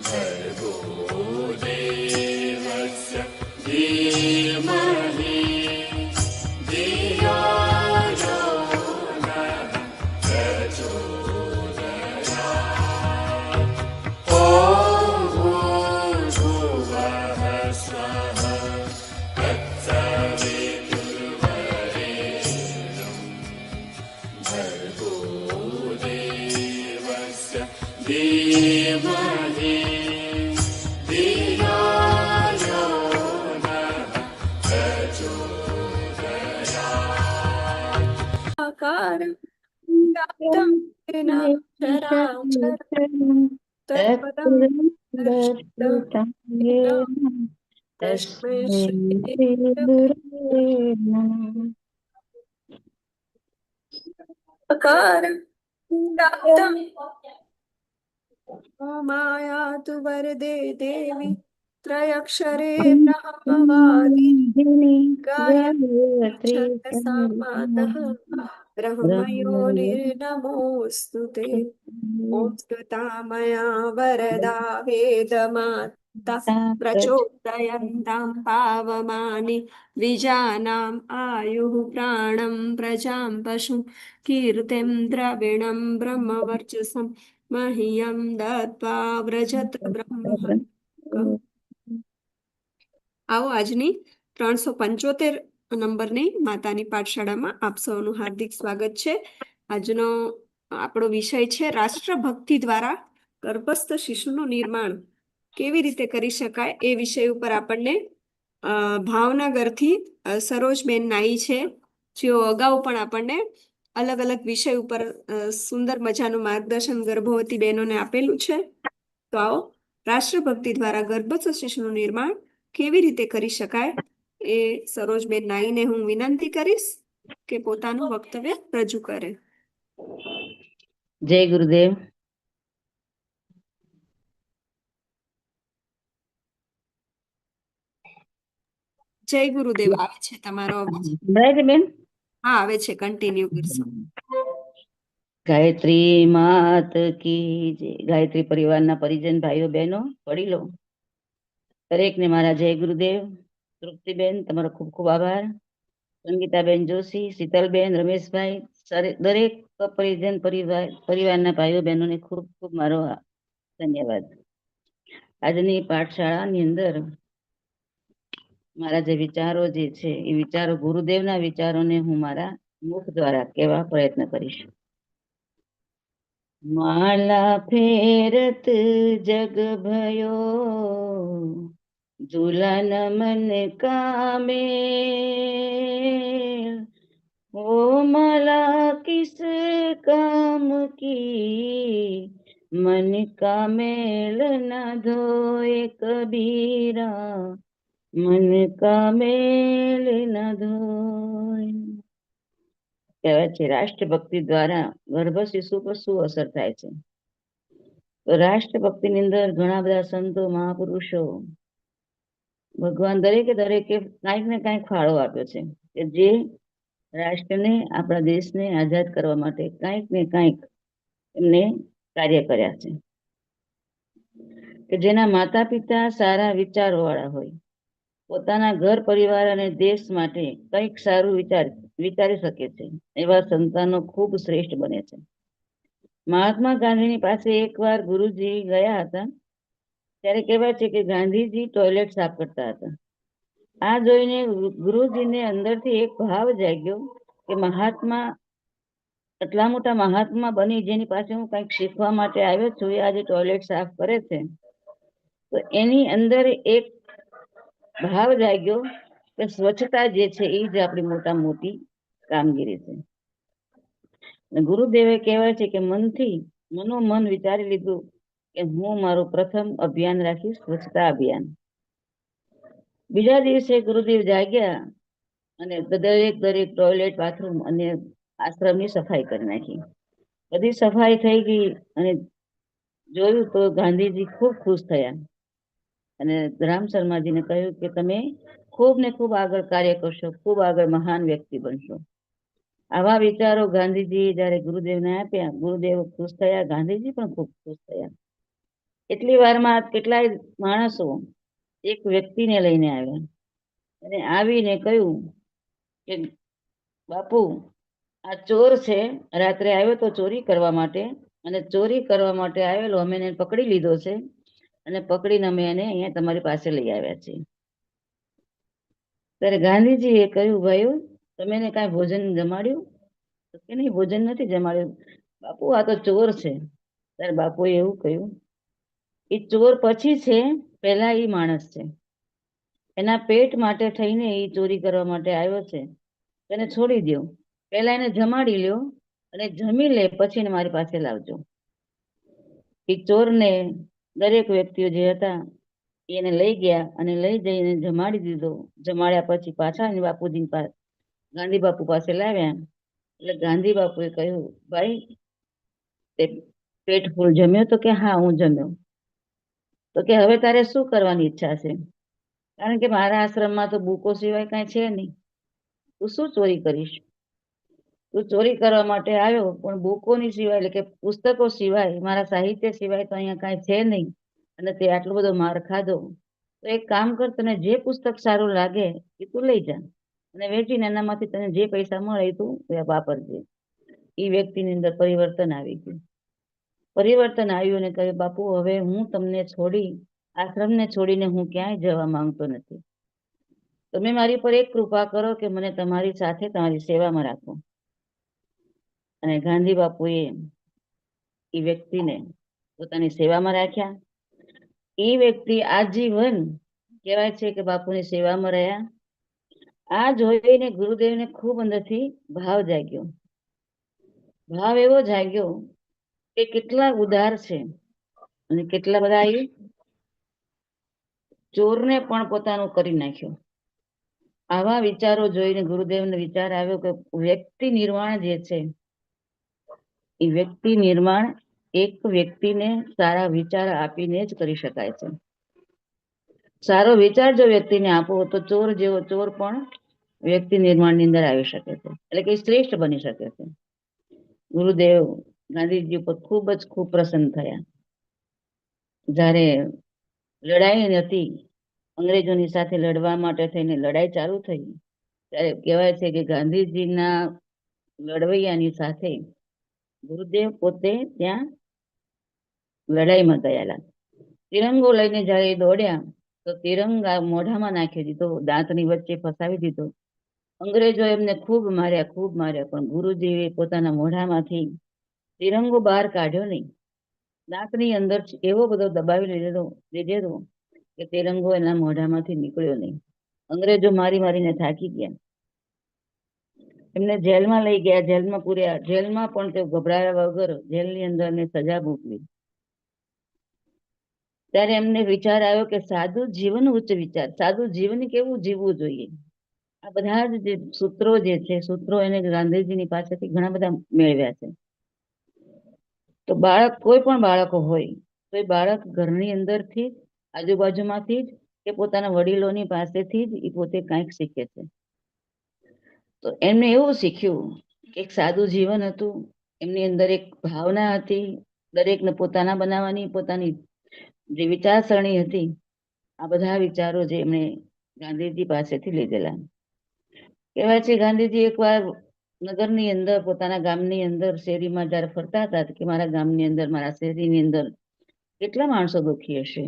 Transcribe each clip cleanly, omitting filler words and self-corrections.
भर्गो देवस्य धीमहि धियो यो नः प्रचोदयात्। ॐ भूर्भुवः स्वः तत्सवितुर्वरेण्यं भर्गो देवस्य धीमहि धियो यो नः प्रचोदयात्। आकारं व्याप्तं येन चराचरं तत्पदं दर्शितं येन तस्मै श्री गुरवे आकारं व्याप्तं मायातु वरदे देवी त्रयक्षरे ब्रह्मवादिनी गायत्री छन्दसा मातः ब्रह्मयोनिर्नमोऽस्तु ते। ॐ स्तुतामया वरदा वेदमाता प्रचोदयन्तां पावमानि द्विजानाम् आयुः प्राणं प्रजां पशुं कीर्तिं द्रविणं ब्रह्मवर्चसं मह्यं दत्त्वा व्रजत બ્રહ્મ. આવો આજની 375 નંબરની માતાની પાઠશાળામાં આપ સૌનું હાર્દિક સ્વાગત છે. આજનો આપણો વિષય છે રાષ્ટ્રભક્તિ દ્વારા ગર્ભસ્થ શિશુનું નિર્માણ કેવી રીતે કરી શકાય એ વિષય ઉપર આપણને ભાવનગરથી સરોજબેન નાઈ છે, જેઓ અગાઉ પણ આપણને અલગ અલગ વિષય ઉપર સુંદર મજાનું માર્ગદર્શન ગર્ભવતી બહેનોને આપેલું છે. તો આવો રાષ્ટ્રભક્તિ દ્વારા ગર્ભસ્થ શિશુનું નિર્માણ કેવી રીતે કરી શકાય એ સરોજબેન નાઈને હું વિનંતી કરીશ કે પોતાનું વક્તવ્ય રજૂ કરે. જય ગુરુદેવ. જય ગુરુદેવ. આવે છે તમારો અવાજ? બેન હા, આવે છે. કન્ટિન્યુ કરશો. ગાયત્રી માત કી જય. ગાયત્રી પરિવારના પરિજન ભાઈઓ બહેનો વડીલો દરેકને મારા જય ગુરુદેવ. તૃપ્તિબેન તમારો ખૂબ ખૂબ આભાર. સંગીતાબેન જોશી, શીતલબેન, રમેશભાઈ, દરેક પરિજન પરિવારના ભાઈઓ બહેનોને ખૂબ ખૂબ મારો ધન્યવાદ. આજની પાઠશાળાની અંદર મારા જે વિચારો જે છે એ વિચારો ગુરુદેવના વિચારોને હું મારા મુખ દ્વારા કહેવા પ્રયત્ન કરીશ. માલા ફેરત જગ ભયો ઝૂલન મન કામે ઓ માલા કિસ કામ કી મન કા મેલ ના ધોય કબીરા મન કા મેલ ના ધોય. કહેવાય છે રાષ્ટ્રભક્તિ દ્વારા ગર્ભ શિશુ પર શું અસર થાય છે. તો રાષ્ટ્રભક્તિની અંદર ઘણા બધા સંતો મહાપુરુષો ભગવાન દરેકે કાંઈક ને કાંઈક ફાળો આપ્યો છે કે જે રાષ્ટ્રને આપણા દેશને આઝાદ કરવા માટે કાંઈક ને કાંઈક એમને કાર્ય કર્યા છે. કે જેના માતા પિતા સારા વિચારો વાળા હોય, પોતાના ઘર પરિવાર અને દેશ માટે કંઈક સારું વિચારી શકે છે, એવા સંતાનો ખૂબ શ્રેષ્ઠ બને છે. મહાત્મા ગાંધીની પાસે એકવાર ગુરુજી ગયા હતા. ત્યારે કહેવાય છે કે ગાંધીજી ટોયલેટ સાફ કરતા હતા. આ જોઈને ગુરુજીને અંદરથી એક ભાવ જાગ્યો કે મહાત્મા, એટલા મોટા મહાત્મા બની જેની પાસે હું કંઈક શીખવા માટે આવ્યો છું, એ આજે ટોયલેટ સાફ કરે છે. તો એની અંદર એક ભાવ જાગ્યો કે સ્વચ્છતા જે છે એ જ આપણી મોટી કામગીરી છે. ગુરુદેવે કહેવાય છે કે મનોમન વિચારી લીધું કે હું મારું પ્રથમ અભિયાન રાખીશ, સ્વચ્છતા અભિયાન. બીજા દિવસે ગુરુદેવ જાગ્યા અને દરેક ટોયલેટ, બાથરૂમ અને આશ્રમની સફાઈ કરી નાખી. બધી સફાઈ થઈ ગઈ અને જોયું તો ગાંધીજી ખૂબ ખુશ થયા અને રામ શર્માજીને કહ્યું કે તમે ખૂબ ને ખૂબ આગળ કાર્ય કરશો, ખૂબ આગળ મહાન વ્યક્તિ બનશો. આવા વિચારો ગાંધીજી જયારે ગુરુદેવને આપ્યા, ગુરુદેવ ખુશ થયા, ગાંધીજી પણ ખૂબ ખુશ થયા. એટલી વારમાં કેટલાય માણસો એક વ્યક્તિને લઈને આવ્યા અને આવીને કહ્યું કે બાપુ, આ ચોર છે, રાત્રે આવ્યો તો ચોરી કરવા માટે, અને ચોરી કરવા માટે આવેલો અમે એને પકડી લીધો છે, અને પકડીને અમે એને અહીંયા તમારી પાસે લઈ આવ્યા છીએ. ત્યારે ગાંધીજીએ કહ્યું, ભાઈઓ, તમે એને કાંઈ ભોજન જમાડ્યું? તો કે નહીં, ભોજન નથી જમાડ્યું. બાપુ, આ તો ચોર છે. ત્યારે બાપુએ એવું કહ્યું, એ ચોર પછી છે, પહેલા એ માણસ છે. એના પેટ માટે થઈને એ ચોરી કરવા માટે આવ્યો છે. એને છોડી દો, પહેલા એને જમાડી લ્યો, અને જમી લે પછી એને મારી પાસે લાવજો. એ ચોરને દરેક વ્યક્તિઓ જે હતા એને લઈ ગયા અને લઈ જઈને જમાડી દીધો. જમાડ્યા પછી પાછા એને બાપુજી ગાંધી બાપુ પાસે લાવ્યા. એટલે ગાંધી બાપુએ કહ્યું, ભાઈ, તે પેટ ફૂલ જમ્યો? તો કે હા, હું જમ્યો. તો કે હવે તારે શું કરવાની ઈચ્છા છે? કારણ કે મારા આશ્રમમાં તો બુકો સિવાય કાંઈ છે નહીં. તું શું ચોરી કરીશ? તું ચોરી કરવા માટે આવ્યો, પણ બુકોની સિવાય, એટલે કે પુસ્તકો સિવાય, મારા સાહિત્ય સિવાય તો અહીંયા કાંઈ છે નહીં, અને તે આટલો બધો માર ખાધો. તો એક કામ કર, તને જે પુસ્તક સારું લાગે એ તું લઈ જા, અને વેચીને એનામાંથી તને જે પૈસા મળે એ તું વાપરજે. એ વ્યક્તિની અંદર પરિવર્તન આવી ગયું. પરિવર્તન આવ્યું અને કહ્યું, બાપુ, હવે હું તમને છોડી, આશ્રમને છોડીને હું ક્યાંય જવા માંગતો નથી. તમે મારી પર એક કૃપા કરો કે મને તમારી સાથે તમારી સેવામાં રાખો. અને ગાંધી બાપુએ એ વ્યક્તિને પોતાની સેવામાં રાખ્યા. એ વ્યક્તિ આજીવન કહેવાય છે કે બાપુની સેવામાં રહ્યા. આ જોઈને ગુરુદેવને ખૂબ અંદરથી ભાવ જાગ્યો. ભાવ એવો જાગ્યો કે કેટલા ઉદાર છે, અને કેટલા બધા એ ચોરને પણ પોતાનું કરી નાખ્યો. આવા વિચારો જોઈને ગુરુદેવને વિચાર આવ્યો કે વ્યક્તિ નિર્માણ જે છે, એ વ્યક્તિ નિર્માણ એક વ્યક્તિને સારા વિચાર આપીને જ કરી શકાય છે. સારો વિચાર જો વ્યક્તિને આપો તો ચોર જેવો ચોર પણ વ્યક્તિ નિર્માણની અંદર આવી શકે છે, એટલે કે શ્રેષ્ઠ બની શકે છે. ગુરુદેવ ગાંધીજી પર ખૂબ પ્રસન્ન થયા. જ્યારે લડાઈ હતી, અંગ્રેજોની સાથે લડવા માટે થઈને લડાઈ ચાલુ થઈ, ત્યારે કહેવાય છે કે ગાંધીજીના લડવૈયાની સાથે ગુરુદેવ પોતે ત્યાં લડાઈમાં ગયેલા. તિરંગો લઈને જ્યારે દોડ્યા તો તિરંગા મોઢામાં નાખી દીધો, દાંતની વચ્ચે ફસાવી દીધો. અંગ્રેજો એમને ખૂબ માર્યા, પણ ગુરુજીએ પોતાના મોઢામાંથી તિરંગો બહાર કાઢ્યો નહીં. દાંતની અંદર એવો બધો દબાવી લીધેલો કે તિરંગો એના મોઢામાંથી નીકળ્યો નહીં. અંગ્રેજો મારીને થાકી ગયા. એમને જેલમાં લઈ ગયા, જેલમાં પૂર્યા. જેલમાં પણ તેઓ ગભરાયા વગર જેલની અંદર એમને સજા ભોગવી. ત્યારે એમને વિચાર આવ્યો કે સાદું જીવન ઉચ્ચ વિચાર, સાદું જીવન કેવું જીવવું જોઈએ. આ બધા જ જે સૂત્રો એને ગાંધીજીની પાસેથી ઘણા બધા મેળવ્યા છે. તો કોઈ પણ બાળકો હોય તો એ બાળક ઘરની અંદરથી, આજુબાજુમાંથી જ, કે પોતાના વડીલોની પાસેથી જ એ પોતે કંઈક શીખે છે. તો એમને એવું શીખ્યું કે એક સાદું જીવન હતું, એમની અંદર એક ભાવના હતી, દરેકને પોતાના બનાવવાની પોતાની જે વિચારસરણી હતી. આ બધા વિચારો જે એમણે ગાંધીજી પાસેથી લીધેલા. કહેવાય છે ગાંધીજી એકવાર નગરની અંદર, પોતાના ગામની અંદર, શેરીમાં જ્યારે ફરતા હતા કે મારા ગામની અંદર, મારા શેરીની અંદર કેટલા માણસો દુઃખી હશે.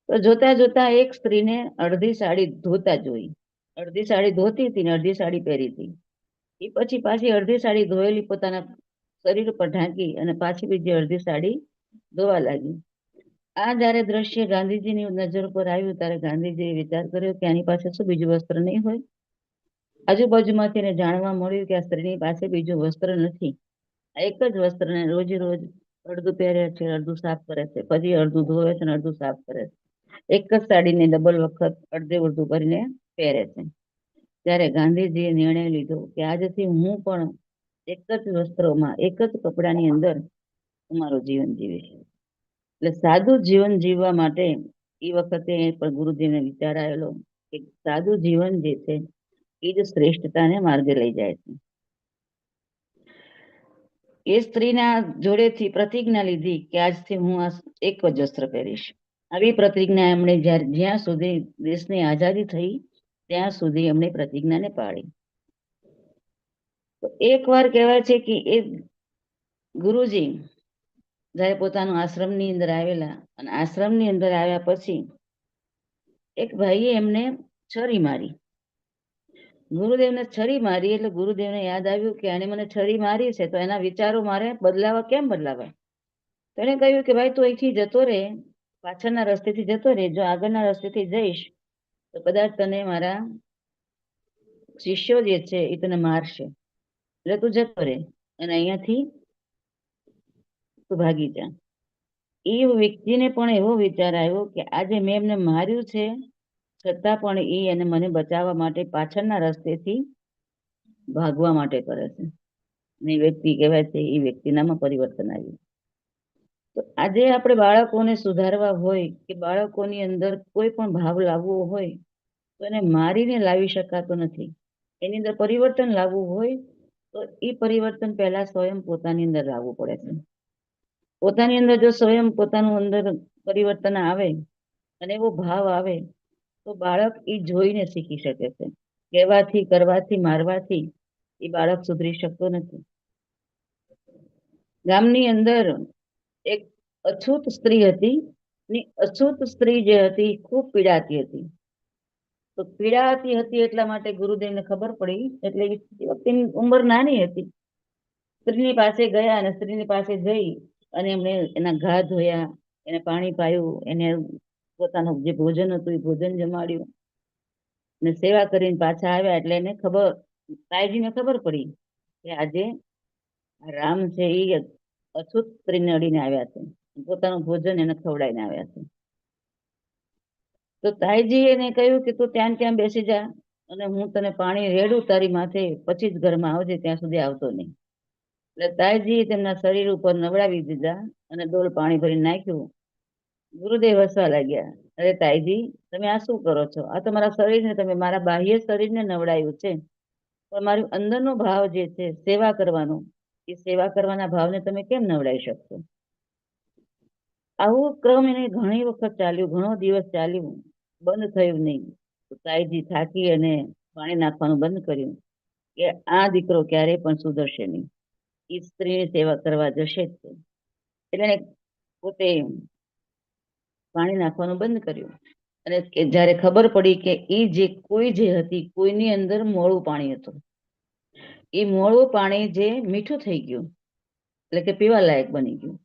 તો જોતા જોતા એક સ્ત્રીને અડધી સાડી ધોતા જોઈ. અડધી સાડી ધોતી હતી ને અડધી સાડી પહેરી હતી. એ પછી પાછી અડધી સાડી ધોયેલી પોતાના શરીર પર ઢાંકી અને પાછી બીજી અડધી સાડી ધોવા લાગી. આ જ્યારે દ્રશ્ય ગાંધીજીની નજર પર આવ્યું ત્યારે ગાંધીજીએ વિચાર કર્યો કે આની પાસે શું બીજું વસ્ત્ર નહીં હોય. આજુબાજુમાંથી એને જાણવા મળ્યું કે આ સ્ત્રીની પાસે બીજું વસ્ત્ર નથી. એક જ વસ્ત્રને રોજ અડધું પહેરે છે, અડધું સાફ કરે છે, પછી અડધું ધોવે છે અને અડધું સાફ કરે છે. એક જ સાડીને ડબલ વખત અડધે અડધું કરીને પહેરે છે. ત્યારે ગાંધીજીએ નિર્ણય લીધો કે આજથી હું પણ એક જ વસ્ત્રોમાં, એક જ કપડાની અંદર મારું જીવન જીવીશ. એટલે સાદું જીવન જીવવા માટે એ વખતે પણ ગુરુજીને વિચાર આવેલો કે સાદું જીવન જે છે એ જ શ્રેષ્ઠતાને માર્ગે લઈ જાય છે. એ સ્ત્રીના જોડેથી પ્રતિજ્ઞા લીધી કે આજથી હું આ એક જ વસ્ત્ર પહેરીશ. આવી પ્રતિજ્ઞા એમણે જ્યાં સુધી દેશની આઝાદી થઈ ત્યાં સુધી એમણે પ્રતિજ્ઞાને પાળી. તો એકવાર કહેવાય છે કે એ ગુરુજી જ્યારે પોતાનું આશ્રમની અંદર આવેલા અને આશ્રમની અંદર આવ્યા પછી એક ભાઈએ એમને છરી મારી. ગુરુદેવને છરી મારી એટલે ગુરુદેવને યાદ આવ્યું કે આને મને છરી મારી છે તો એના વિચારો મારે બદલાવા કેમ બદલાવા. તો એને કહ્યું કે ભાઈ તું અહીંથી જતો રહે, પાછળના રસ્તેથી જતો રહે, જો આગળના રસ્તેથી જઈશ તો કદાચ તને મારા શિષ્યો જે છે એ તને મારશે, એટલે તું જતો રહે અને અહીંયાથી તું ભાગી જા. એ વ્યક્તિને પણ એવો વિચાર આવ્યો કે આજે મેં એમને માર્યું છે છતાં પણ એ એને મને બચાવવા માટે પાછળના રસ્તેથી ભાગવા માટે કરે છે. અને એ વ્યક્તિ કહેવાય છે એ વ્યક્તિનામાં પરિવર્તન આવ્યું. તો આજે આપણે બાળકોને સુધારવા હોય કે બાળકોની અંદર કોઈ પણ ભાવ લાવવો હોય તો એને મારીને લાવી શકાતો નથી. એની અંદર પરિવર્તન લાવવું હોય તો એ પરિવર્તન પહેલા સ્વયં પોતાની અંદર લાવવું પડે છે. પોતાની અંદર જો સ્વયં પોતાનું અંદર પરિવર્તન આવે અને એવો ભાવ આવે તો બાળક એ જોઈને શીખી શકે છે. કહેવાથી, કરવાથી, મારવાથી એ બાળક સુધરી શકતો નથી. ગામની અંદર એક અછૂત સ્ત્રી હતી. અછૂત સ્ત્રી જે હતી ખૂબ પીડાતી હતી. તો પીડાતી હતી એટલા માટે ગુરુદેવને ખબર પડી, એટલે એ વખતેની ઉંમર નાની હતી. સ્ત્રીની પાસે ગયા અને સ્ત્રીની પાસે જઈ અને એમણે એના ઘા ધોયા, એને પાણી પાયું, એને પોતાનું જે ભોજન હતું એ ભોજન જમાડ્યું ને સેવા કરીને પાછા આવ્યા. એટલે એને તાઈજીને ખબર પડી કે આજે રામ છે એ અછૂત સ્ત્રીને અડીને આવ્યા છે, પોતાનું ભોજન એને ખવડાવીને આવ્યા છે. તો તાઈજી એને કહ્યું કે તું ત્યાં બેસી જા અને હું તને પાણી રેડું તારી માથે, પછી જ ઘરમાં આવજે, ત્યાં સુધી આવતો નહીં. એટલે તાઈજી તેમના શરીર ઉપર નવડાવી દીધા અને ડોલ પાણી ભરી નાખ્યું. ગુરુદેવ હસવા લાગ્યા, અરે તાઈજી તમે આ શું કરો છો? આ તો મારા શરીરને, તમે મારા બાહ્ય શરીરને નવડાવ્યું છે, પણ મારું અંદરનો ભાવ જે છે સેવા કરવાનો, એ સેવા કરવાના ભાવને તમે કેમ નવડાવી શકશો? આવું ક્રમ એને ઘણી વખત ચાલ્યું, ઘણો દિવસ ચાલ્યું, બંધ થયું નહીં. તો તાઈજી થાકી અને પાણી નાખવાનું બંધ કર્યું કે આ દીકરો ક્યારેય પણ સુધરશે નહીં, એ સ્ત્રીની સેવા કરવા જશે જ. એટલે એને પોતે પાણી નાખવાનું બંધ કર્યું. અને જ્યારે ખબર પડી કે એ જે કોઈ જે હતી, કોઈની અંદર મોળું પાણી હતું, એ મોળું પાણી જે મીઠું થઈ ગયું, એટલે કે પીવા લાયક બની ગયું.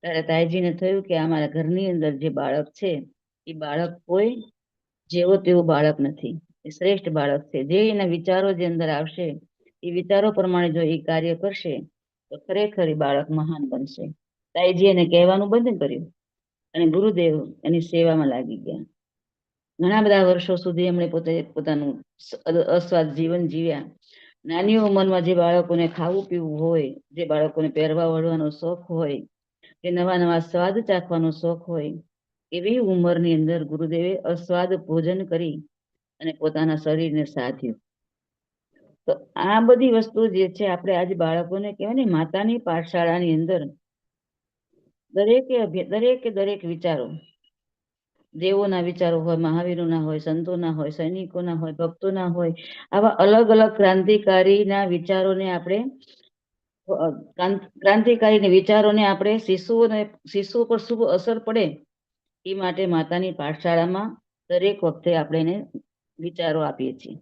ત્યારે તાઈજીને થયું કે આ મારા ઘરની અંદર જે બાળક છે એ બાળક કોઈ જેવો તેવું બાળક નથી, એ શ્રેષ્ઠ બાળક છે. જે એના વિચારો જે અંદર આવશે એ વિચારો પ્રમાણે જો એ કાર્ય કરશે તો ખરેખર એ બાળક મહાન બનશે. તાઈજી એને કહેવાનું બંધ કર્યું અને ગુરુદેવ એની સેવામાં લાગી ગયા. ઘણા બધા વર્ષો સુધી એમણે પોતાનું અસ્વાદ જીવન જીવ્યા. નાની ઉંમરમાં જે બાળકોને ખાવું પીવું હોય, જે બાળકોને પહેરવા વળવાનો શોખ હોય, કે નવા નવા સ્વાદ ચાખવાનો શોખ હોય, એવી ઉંમરની અંદર ગુરુદેવે અસ્વાદ ભોજન કરી અને પોતાના શરીરને સાધ્યું. તો આ બધી વસ્તુ જે છે આપણે આજે બાળકોને કહેવાય ને, માતાની પાઠશાળાની અંદર દરેક વિચારો, દેવોના વિચારો હોય, મહાવીરોના હોય, સંતોના હોય, સૈનિકોના હોય, ભક્તોના હોય, આવા અલગ અલગ ક્રાંતિકારીના વિચારોને આપણે શિશુઓ પર શુભ અસર પડે એ માટે માતાની પાઠશાળામાં દરેક વખતે આપણે એને વિચારો આપીએ છીએ.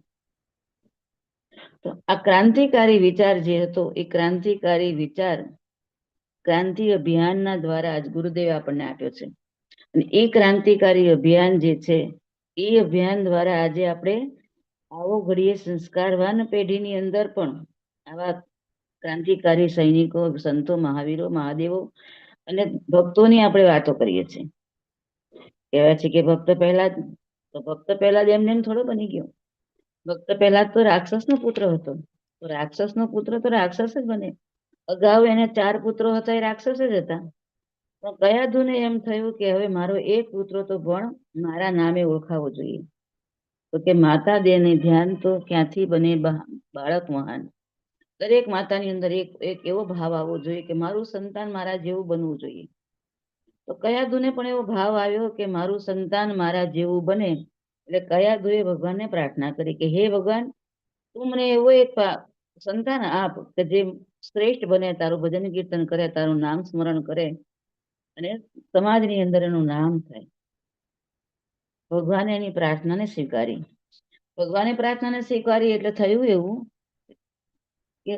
તો આ ક્રાંતિકારી વિચાર જે હતો એ ક્રાંતિકારી વિચાર ક્રાંતિ અભિયાનના દ્વારા આજ ગુરુદેવે આપણને આપ્યો છે. અને એ ક્રાંતિકારી અભિયાન જે છે એ અભિયાન દ્વારા આજે આપણે આવો ઘડીએ સંસ્કારવાન પેઢીની અંદર પણ આવા ક્રાંતિકારી સૈનિકો, સંતો, મહાવીરો, મહાદેવો અને ભક્તોની આપણે વાતો કરીએ છીએ. કહેવાય છે કે ભક્ત પહેલા જ એમને એમ થોડો બની ગયો. ભક્ત પહેલા તો રાક્ષસનો પુત્ર હતો, તો રાક્ષસનો પુત્ર તો રાક્ષસ જ બને. અગાઉ એને 4 પુત્રો હતા, એ રાક્ષસ જ હતા. પણ કયા ધૂને એમ થયું કે હવે મારો એક પુત્ર તો પણ મારા નામે ઓળખાવો જોઈએ. તો કે માતા દેને ધ્યાન તો ક્યાંથી બને બાળક મહાન. દરેક માતાની અંદર એક એવો ભાવ આવવો જોઈએ કે મારું સંતાન મારા જેવું બનવું જોઈએ. તો કયાધુને પણ એવો ભાવ આવ્યો કે મારું સંતાન મારા જેવું બને. એટલે કયાધુએ ભગવાનને પ્રાર્થના કરી કે હે ભગવાન, તું મને એવો એક સંતાન આપ કે જે શ્રેષ્ઠ બને, તારું ભજન કીર્તન કરે, તારું નામ સ્મરણ કરે અને સમાજની અંદર એનું નામ થાય. ભગવાને એની પ્રાર્થનાને સ્વીકારી. ભગવાને પ્રાર્થનાને સ્વીકારી એટલે થયું એવું કે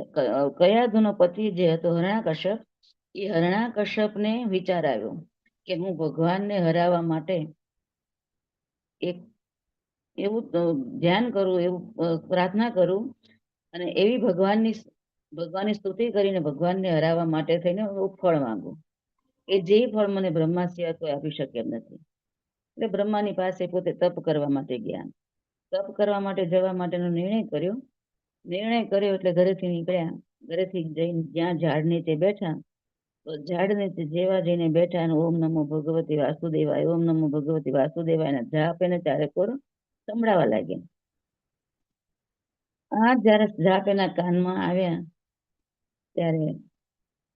કયાધુનો પતિ જે હતો હરણાકશ્યપ, એ હરણાકશ્યપને વિચાર આવ્યો કે હું ભગવાનને હરાવવા માટે એક એવું ધ્યાન કરું, એવું પ્રાર્થના કરું અને એવી ભગવાનની સ્તુતિ કરીને ભગવાનને હરાવવા માટે થઈને હું ફળ માંગુ. એ જે ફળ મને બ્રહ્મા સિવાય કોઈ આપી શકે એમ નથી. એટલે બ્રહ્માની પાસે પોતે તપ કરવા માટે ગયા. તપ કરવા માટે જવા માટેનો નિર્ણય કર્યો એટલે ઘરેથી નીકળ્યા. ઘરેથી જઈને જ્યાં ઝાડ નીચે બેઠા, તો ઝાડ નીચે જેવા જઈને બેઠા અને ઓમ નમો ભગવતી વાસુદેવાય, ઓમ નમો ભગવતી વાસુદેવાય જાપ એને ચારે કોર સંભળાવા લાગ્યા. આ જ્યારે જાપ એના કાનમાં આવ્યા ત્યારે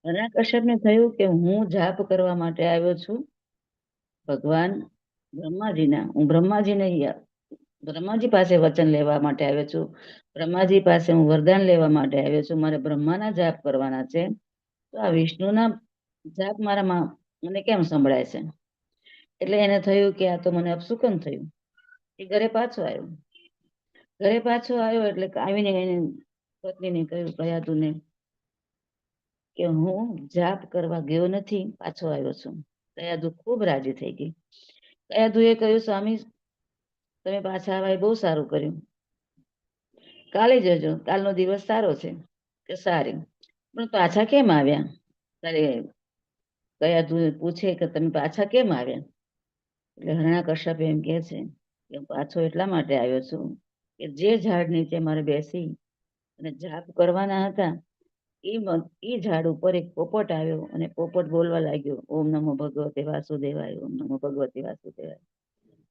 હરણાકશ્યપને થયું કે હું જાપ કરવા માટે આવ્યો છું ભગવાન બ્રહ્માજીના. હું બ્રહ્માજી પાસે વચન લેવા માટે આવ્યો છું. બ્રહ્માજી પાસે હું વરદાન લેવા માટે આવ્યો છું. મારે બ્રહ્માના જાપ કરવાના છે. તો આ વિષ્ણુના જાપ મારામાં મને કેમ સંભળાય છે? એટલે એને થયું કે આ તો મને અપશુકન થયું. એ ઘરે પાછો આવ્યો એટલે આવીને એને પત્નીને કહ્યું, કયાધુને, કે હું જાપ કરવા ગયો નથી, પાછો આવ્યો છું. કયાધુ ખૂબ રાજી થઈ ગઈ. કયાધુએ કહ્યું, સ્વામી, તમે પાછા આવ્યા, બહુ સારું કર્યું. કાલે જજો, કાલનો દિવસ સારો છે. કે સારી, પણ પાછા કેમ આવ્યા? ત્યારે કયાધુ પૂછે કે તમે પાછા કેમ આવ્યા? એટલે હરણાકશ્યપ એમ કહે છે કે પાછો એટલા માટે આવ્યો છું કે જે ઝાડ નીચે મારે બેસી અને જાપ કરવાના હતા, એ ઝાડ ઉપર એક પોપટ આવ્યો અને પોપટ બોલવા લાગ્યો, ઓમ નમો ભગવતે વાસુદેવાય, ઓમ નમો ભગવતે વાસુદેવાય.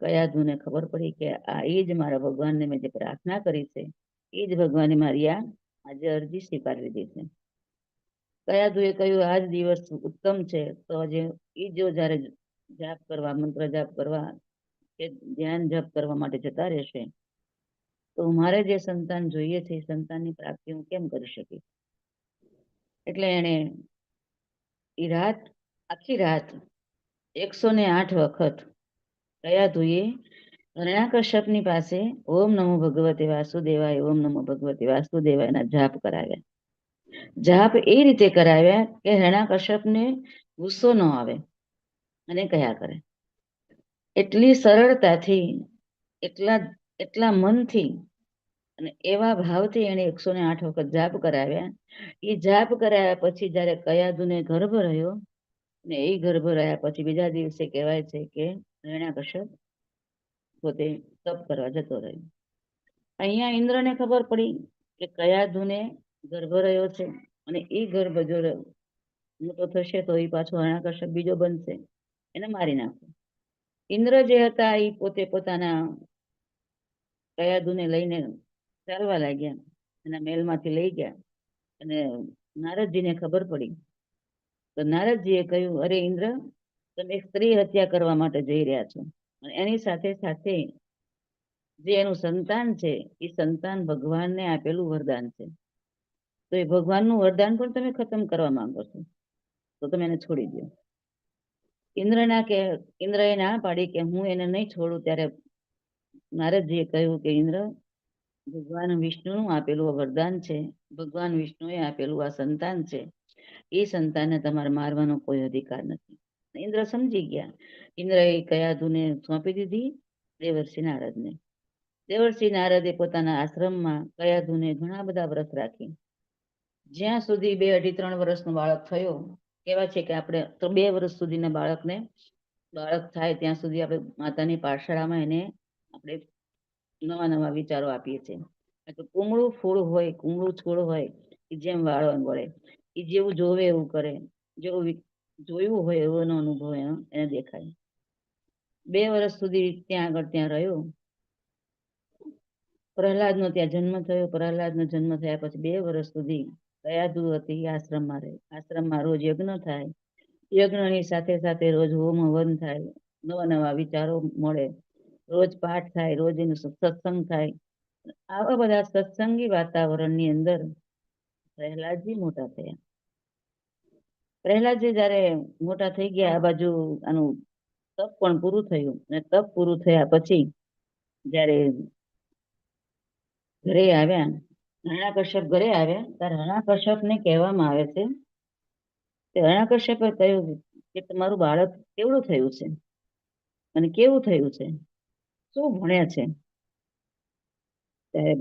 કયાધુને ખબર પડી કે આ એ જ મારા ભગવાનને મેં જે પ્રાર્થના કરી છે, એ જ ભગવાને મારી આજે અરજી સ્વીકારી લીધી છે. કયાધુએ કહ્યું, આજ દિવસ ઉત્તમ છે. તો આજે એ જો જ્યારે જાપ કરવા, મંત્ર જાપ કરવા કે ધ્યાન જપ કરવા માટે જતા રહેશે, તો મારે જે સંતાન જોઈએ છે એ સંતાનની પ્રાપ્તિ હું કેમ કરી શકીશ? એટલે એને આખી રાત 108 વખત કયાધુએ હરણાકશ્યપની પાસે ઓમ નમો ભગવતે વાસુદેવાય, ઓમ નમો ભગવતે વાસુદેવાયના જાપ કરાવ્યા. જાપ એ રીતે કરાવ્યા કે હરણાકશ્યપને ગુસ્સો ન આવે અને કયા કરે. એટલી સરળતાથી, એટલા મનથી અને એવા ભાવથી એને 108 વખત જાપ કરાવ્યા. એ જાપ કરાવ્યા પછી જ્યારે કયાધુને ગર્ભ રહ્યો ને એ ગર્ભ રહ્યા પછી બીજા દિવસે કહેવાય છે કે હરણાકશ્યપ પોતે તપ કરવા જતો રહ્યો. અહીંયા ઇન્દ્રને ખબર પડી કે કયાધુને ગર્ભ રહ્યો છે અને એ ગર્ભ જો મોટો થશે તો એ પાછો હરણાકશ્યપ બીજો બનશે, એને મારી નાખો. ઇન્દ્ર જે હતા એ પોતે પોતાના કયાધુને લઈને ચાલવા લાગ્યા. એના મહેલમાંથી લઈ ગયા અને નારદજીને ખબર પડી. તો નારદજીએ કહ્યું, અરે ઇન્દ્ર, તમે સ્ત્રી હત્યા કરવા માટે જઈ રહ્યા છો અને એની સાથે સાથે જે એનું સંતાન છે એ સંતાન ભગવાનને આપેલું વરદાન છે. તો એ ભગવાનનું વરદાન પણ તમે ખતમ કરવા માંગો છો, તો તમે એને છોડી દો. ઇન્દ્રએ ના પાડી કે હું એને નહીં છોડું. ત્યારે નારદજીએ કહ્યું કે ઇન્દ્ર, ભગવાન વિષ્ણુનું આપેલું વરદાન છે, ભગવાન વિષ્ણુએ આપેલું આ સંતાન છે, એ સંતાનને તમારે મારવાનો કોઈ અધિકાર નથી. ઇન્દ્ર સમજી ગયા. ઇન્દ્રએ કયાધુને સોંપી દીધી દેવર્ષિ નારદને. દેવર્ષિ નારદે પોતાના આશ્રમમાં કયાધુને ઘણા બધા વ્રત રાખી. જ્યાં સુધી 2, 2.5, 3 વર્ષનો બાળક થયો, કહેવાય છે કે આપણે તો 2 વર્ષ સુધીના બાળક થાય ત્યાં સુધી આપણે માતાની પાઠશાળામાં એને આપણે નવા વિચારો આપીએ છીએ. કુમળું ફૂલ હોય, કુમળું છોડ હોય, એ જેમ વાળવા વળે, એ જેવું જોવે એવું કરે, જેવું જોયું હોય એવો એનો અનુભવ એને દેખાય. 2 વર્ષ સુધી ત્યાં રહ્યો. પ્રહલાદનો ત્યાં જન્મ થયો. પ્રહલાદનો જન્મ થયા પછી 2 વર્ષ સુધી દયાદુ હતી આશ્રમમાં રહે. આશ્રમમાં રોજ યજ્ઞ થાય. યજ્ઞની સાથે સાથે રોજ હોમ હવન થાય. નવા નવા વિચારો મળે. રોજ પાઠ થાય. રોજ એનું સત્સંગ થાય. આવા બધા સત્સંગી વાતાવરણની અંદર પ્રહલાદજી મોટા થયા. પ્રહલાદજી જ્યારે મોટા થઈ ગયા, આ બાજુ આનું તપ પણ પૂરું થયું. અને તપ પૂરું થયા પછી જ્યારે ઘરે આવ્યા, હરણાકશ્યપ ઘરે આવ્યા, ત્યારે હરણાકશ્યપને કહેવામાં આવે છે કે હરણાકશ્યપે કહ્યું કે તમારું બાળક કેવડું થયું છે અને કેવું થયું છે, શું ભણ્યા છે? ત્યારે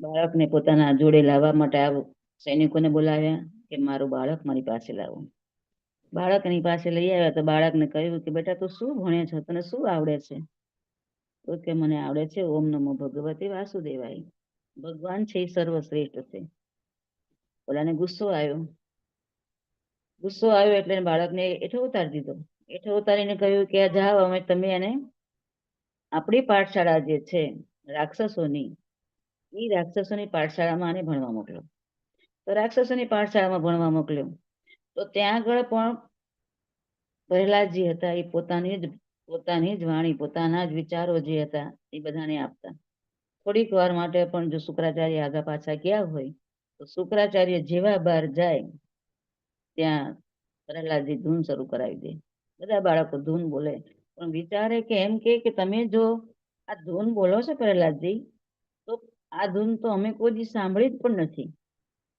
બાળકને પોતાના જોડે લાવવા માટે સૈનિકોને બોલાવ્યા કે મારું બાળક મારી પાસે લાવો. બાળકની પાસે લઈ આવ્યા તો બાળકને કહ્યું કે બેટા તું શું ભણે છો, તને શું આવડે છે? તો કે મને આવડે છે ઓમ નમો ભગવતે વાસુદેવાય, ભગવાન છે એ સર્વશ્રેષ્ઠ છે. ઓલાને ગુસ્સો આવ્યો. ગુસ્સો આવ્યો એટલે બાળકને એઠો ઉતારી દીધો. એઠો ઉતારીને કહ્યું કે જાઓ અમે તમે એને આપણી પાઠશાળા જે છે રાક્ષસોની, એ રાક્ષસોની પાઠશાળામાં આને ભણવા મોકલ્યો. તો રાક્ષસોની પાઠશાળામાં ભણવા મોકલ્યો. તો ત્યાં આગળ પણ પ્રહલાદજી હતા એ પોતાની જ વાણી, પોતાના જ વિચારો જે હતા એ બધાને આપતા. થોડીક વાર માટે પણ જો શુક્રાચાર્ય આગા પાછા ગયા હોય તો શુક્રાચાર્ય જેવા બહાર જાય ત્યાં પ્રહલાદજી ધૂન શરૂ કરાવી દે. બધા બાળકો ધૂન બોલે, પણ વિચારે કે એમ કે તમે જો આ ધૂન બોલો છો પ્રહલાદજી, તો આ ધૂન તો અમે કોઈ દી સાંભળી જ પણ નથી.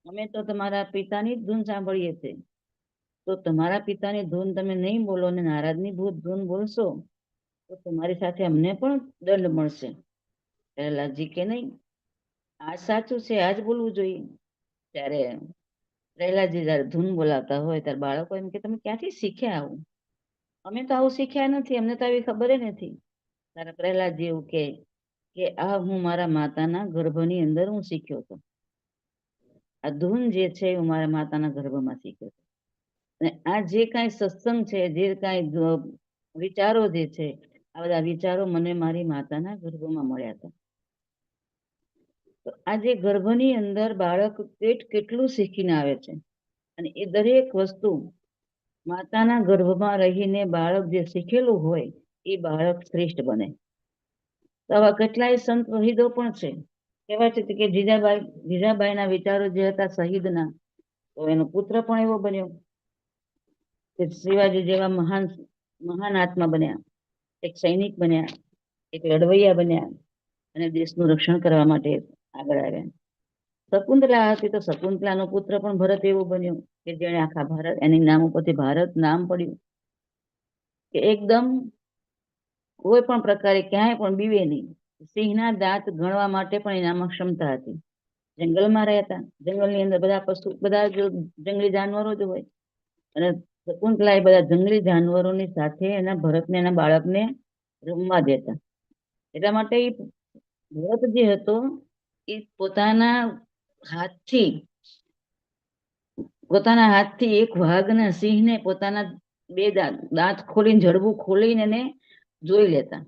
અમે તો તમારા પિતાની જ ધૂન સાંભળીએ છીએ. તો તમારા પિતાની ધૂન તમે નહીં બોલો અને નારાજની ભૂત ધૂન બોલશો તો તમારી સાથે અમને પણ દંડ મળશે. પ્રહલાદજી કે નહીં, આ સાચું છે, આ જ બોલવું જોઈએ. ત્યારે પ્રહલાદજી જયારે ધૂન બોલાવતા હોય ત્યારે બાળકો એમ કે તમે ક્યાંથી શીખ્યા આવું? અમે તો આવું શીખ્યા નથી, અમને તો આવી ખબર નથી. ત્યારે પ્રહલાદજી એવું કે આ હું મારા માતાના ગર્ભની અંદર હું શીખ્યો હતો. આ ધૂન જે છે હું મારા માતાના ગર્ભમાં શીખ્યો હતો. અને આ જે કાંઈ સત્સંગ છે, જે કાંઈ વિચારો જે છે, આ બધા વિચારો મને મારી માતાના ગર્ભમાં મળ્યા હતા. તો આ જે ગર્ભની અંદર બાળક કેટલું શીખીને આવે છે, અને એ દરેક વસ્તુ માતાના ગર્ભમાં રહીને બાળક જે શીખેલું હોય એ બાળક શ્રેષ્ઠ બને. તો આવા કેટલાય સંત શહીદો પણ છે. કહેવાય છે કે જીજાબાઈના વિચારો જે હતા શહીદના, તો એનો પુત્ર પણ એવો બન્યો કે શિવાજી જેવા મહાન આત્મા બન્યા, એક સૈનિક બન્યા, એક લડવૈયા બન્યા અને દેશનું રક્ષણ કરવા માટે આગળ આવ્યા. શકુંતલા હતી તો શકુંતલાનો પુત્ર પણ ભરત એવો બન્યો કે જેણે આખા ભારત, એની નામ ઉપરથી ભારત નામ પડ્યું કે એકદમ કોઈ પણ પ્રકારે ક્યાંય પણ બીવે નહીં. સિંહના દાંત ગણવા માટે પણ એનામાં ક્ષમતા હતી. જંગલમાં રહેતા, જંગલની અંદર બધા જંગલી જાનવરો જ હોય, અને શકુંતલા એ બધા જંગલી જાનવરોની સાથે એના ભરતને, એના બાળકને રમવા દેતા. એટલા માટે ભરત જે હતો એ પોતાના હાથથી એક વાઘના, સિંહને પોતાના 2 દાંત ખોલીને, જડબું ખોલીને એને જોઈ લેતા.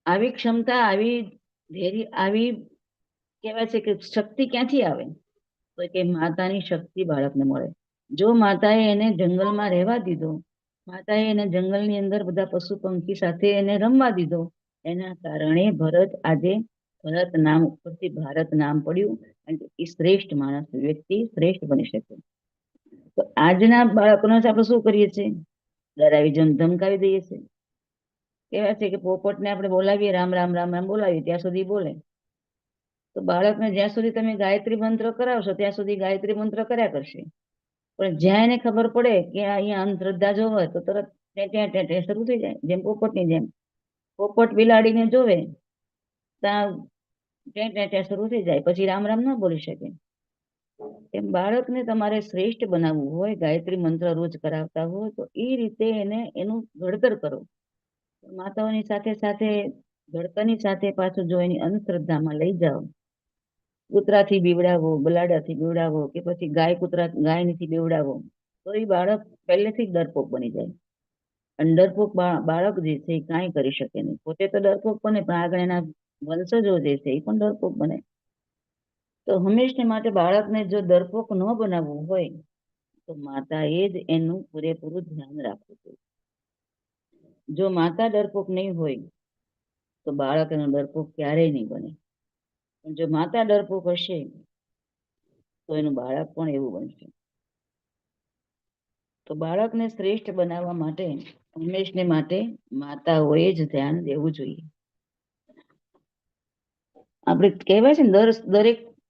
આવી ક્ષમતા, આવી ધૈર્ય, આવી કહેવાય છે કે શક્તિ ક્યાંથી આવે? તો કે માતાની શક્તિ બાળકને મળે. જો માતાએ એને જંગલમાં રહેવા દીધો, માતાએ એને જંગલની અંદર બધા પશુ પંખી સાથે એને રમવા દીધો, એના કારણે ભરત આજે ભરત નામ ઉપરથી ભારત નામ પડ્યું અને એ શ્રેષ્ઠ માણસ, વ્યક્તિ શ્રેષ્ઠ બની શકે. તો આજના બાળકોને આપણે શું કરીએ છીએ? ડરાવી ધમકાવી દઈએ છીએ. કહેવાય છે કે પોપટને આપણે બોલાવીએ, રામ રામ રામ રામ બોલાવીએ ત્યાં સુધી બોલે. તો બાળકને જ્યાં સુધી તમે ગાયત્રી મંત્ર કરાવશો ત્યાં સુધી ગાયત્રી મંત્ર કર્યા કરશે. પણ જ્યાં એને ખબર પડે કે અહીંયા અંધશ્રદ્ધા જો હોય તો તરત ત્યાં શરૂ થઈ જાય. જેમ પોપટની જેમ પોપટ બિલાડીને જોવે ત્યાં શરૂ થઈ જાય, પછી રામ રામ ન બોલી શકે. એમ બાળકને તમારે શ્રેષ્ઠ બનાવવું હોય, ગાયત્રી મંત્ર રોજ કરાવતા હોય તો એ રીતે એનું ઘડતર કરો. માતાઓની સાથે સાથે ઘડતરની સાથે પાછું જો એની અંધશ્રદ્ધામાં લઈ જાઓ, કૂતરાથી બીવડાવો, બલાડાથી બીવડાવો કે પછી ગાયથી બીવડાવો, તો એ બાળક પહેલેથી જ ડરપોક બની જાય. અને ડરપોક બાળક જે છે એ કાંઈ કરી શકે નહીં. પોતે તો ડરપોક બને પણ આગળ એના વંશજો જે છે એ પણ ડરપોક બને. તો હંમેશને માટે બાળકને જો ડરપોક ન બનાવવું હોય તો માતાએ જ એનું પૂરેપૂરું ધ્યાન રાખવું જોઈએ. જો માતા ડરપોક નહીં હોય તો બાળક એનો ડરપોક ક્યારેય નહીં બને. પણ જો માતા ડરપોક હશે તો એનું બાળક પણ એવું બનશે. તો બાળકને શ્રેષ્ઠ બનાવવા માટે હંમેશને માટે માતાઓએ જ ધ્યાન દેવું જોઈએ. આપણે કહેવાય છે ને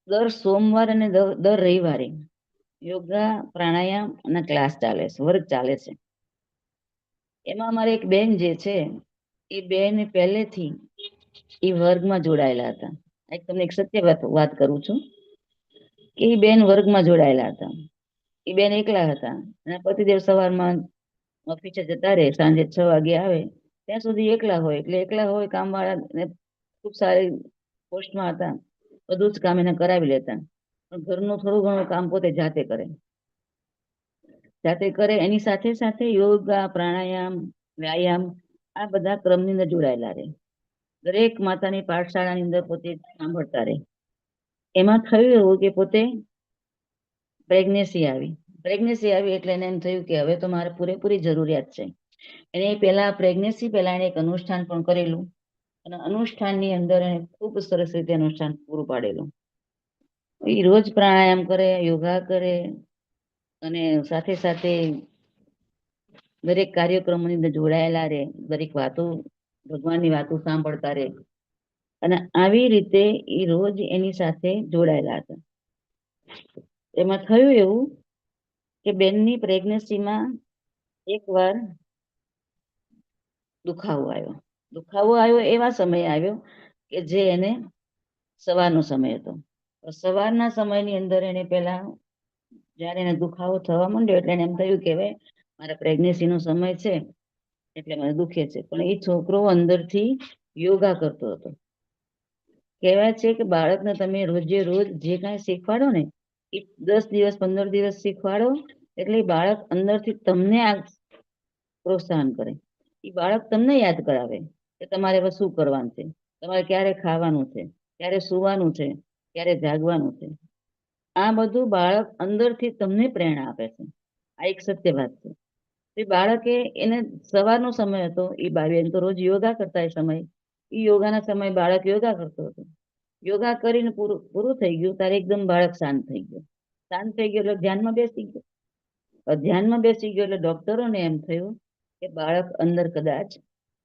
દર સોમવાર અને દર રવિવારે યોગા પ્રાણાયામ અને ક્લાસ ચાલે છે, વર્ગ ચાલે છે. એમાં અમારે એક બેન જે છે એ બેન પહેલેથી એ વર્ગમાં જોડાયેલા હતા. તમને એક સત્ય વાત કરું છું કે એ બેન વર્ગમાં જોડાયેલા હતા. એ બેન એકલા હતા અને પતિદેવ સવારમાં ઓફિસે જતા રહે, સાંજે 6 વાગે આવે, ત્યાં સુધી એકલા હોય. એટલે એકલા હોય, કામવાળા ખૂબ સારી પોસ્ટમાં હતા, બધું જ કામ એને કરાવી લેતા. પણ ઘરનું થોડું ઘણું કામ પોતે જાતે કરે. એની સાથે સાથે યોગા પ્રાણાયામ વ્યાયામ આ બધા ક્રમની અંદર જોડાયેલા રહે. દરેક માતાની પાઠશાળાની અંદર પોતે સાંભળતા રહે. એમાં થયું એવું કે પોતે પ્રેગ્નન્સી આવી એટલે એને એમ થયું કે હવે તો મારે પૂરેપૂરી જરૂરિયાત છે. એને પ્રેગ્નન્સી પહેલા એને એક અનુષ્ઠાન પણ કરેલું અને અનુષ્ઠાનની અંદર એને ખૂબ સરસ રીતે અનુષ્ઠાન પૂરું પાડેલું. એ રોજ પ્રાણાયામ કરે, યોગા કરે અને સાથે સાથે દરેક કાર્યક્રમોની અંદર જોડાયેલા રહે, દરેક વાતો ભગવાનની વાતો સાંભળતા રહે. અને આવી રીતે એ રોજ એની સાથે જોડાયેલા હતા. એમાં થયું એવું કે બેનની પ્રેગ્નન્સીમાં એકવાર દુખાવો આવ્યો એવા સમયે આવ્યો કે જે એને સવારનો સમય હતો. સવારના સમયની અંદર એને પહેલા જ્યારે એને દુખાવો થવા માંડ્યો એટલે એને એમ થયું કે હવે મારા પ્રેગ્નન્સીનો સમય છે એટલે મને દુખે છે. પણ એ છોકરો અંદરથી યોગા કરતો હતો. કહેવાય છે કે બાળકને તમે રોજે રોજ જે કાંઈ શીખવાડો ને એ 10 દિવસ 15 દિવસ શીખવાડો એટલે બાળક અંદરથી તમને આ પ્રોત્સાહન કરે. એ બાળક તમને યાદ કરાવે કે તમારે હવે શું કરવાનું છે, તમારે ક્યારે ખાવાનું છે, ક્યારે સૂવાનું છે, ક્યારે જાગવાનું છે. આ બધું બાળક અંદરથી તમને પ્રેરણા આપે છે. આ એક સત્ય વાત છે. એ બાળકે એને સવારનો સમય હતો, એ બેન તો રોજ યોગા કરતા એ સમય, એ યોગાના સમય બાળક યોગા કરતો હતો. યોગા કરીને પૂરું થઈ ગયું ત્યારે એકદમ બાળક શાંત થઈ ગયો એટલે ધ્યાનમાં બેસી ગયો. ધ્યાનમાં બેસી ગયો એટલે ડોક્ટરોને એમ થયું કે બાળક અંદર કદાચ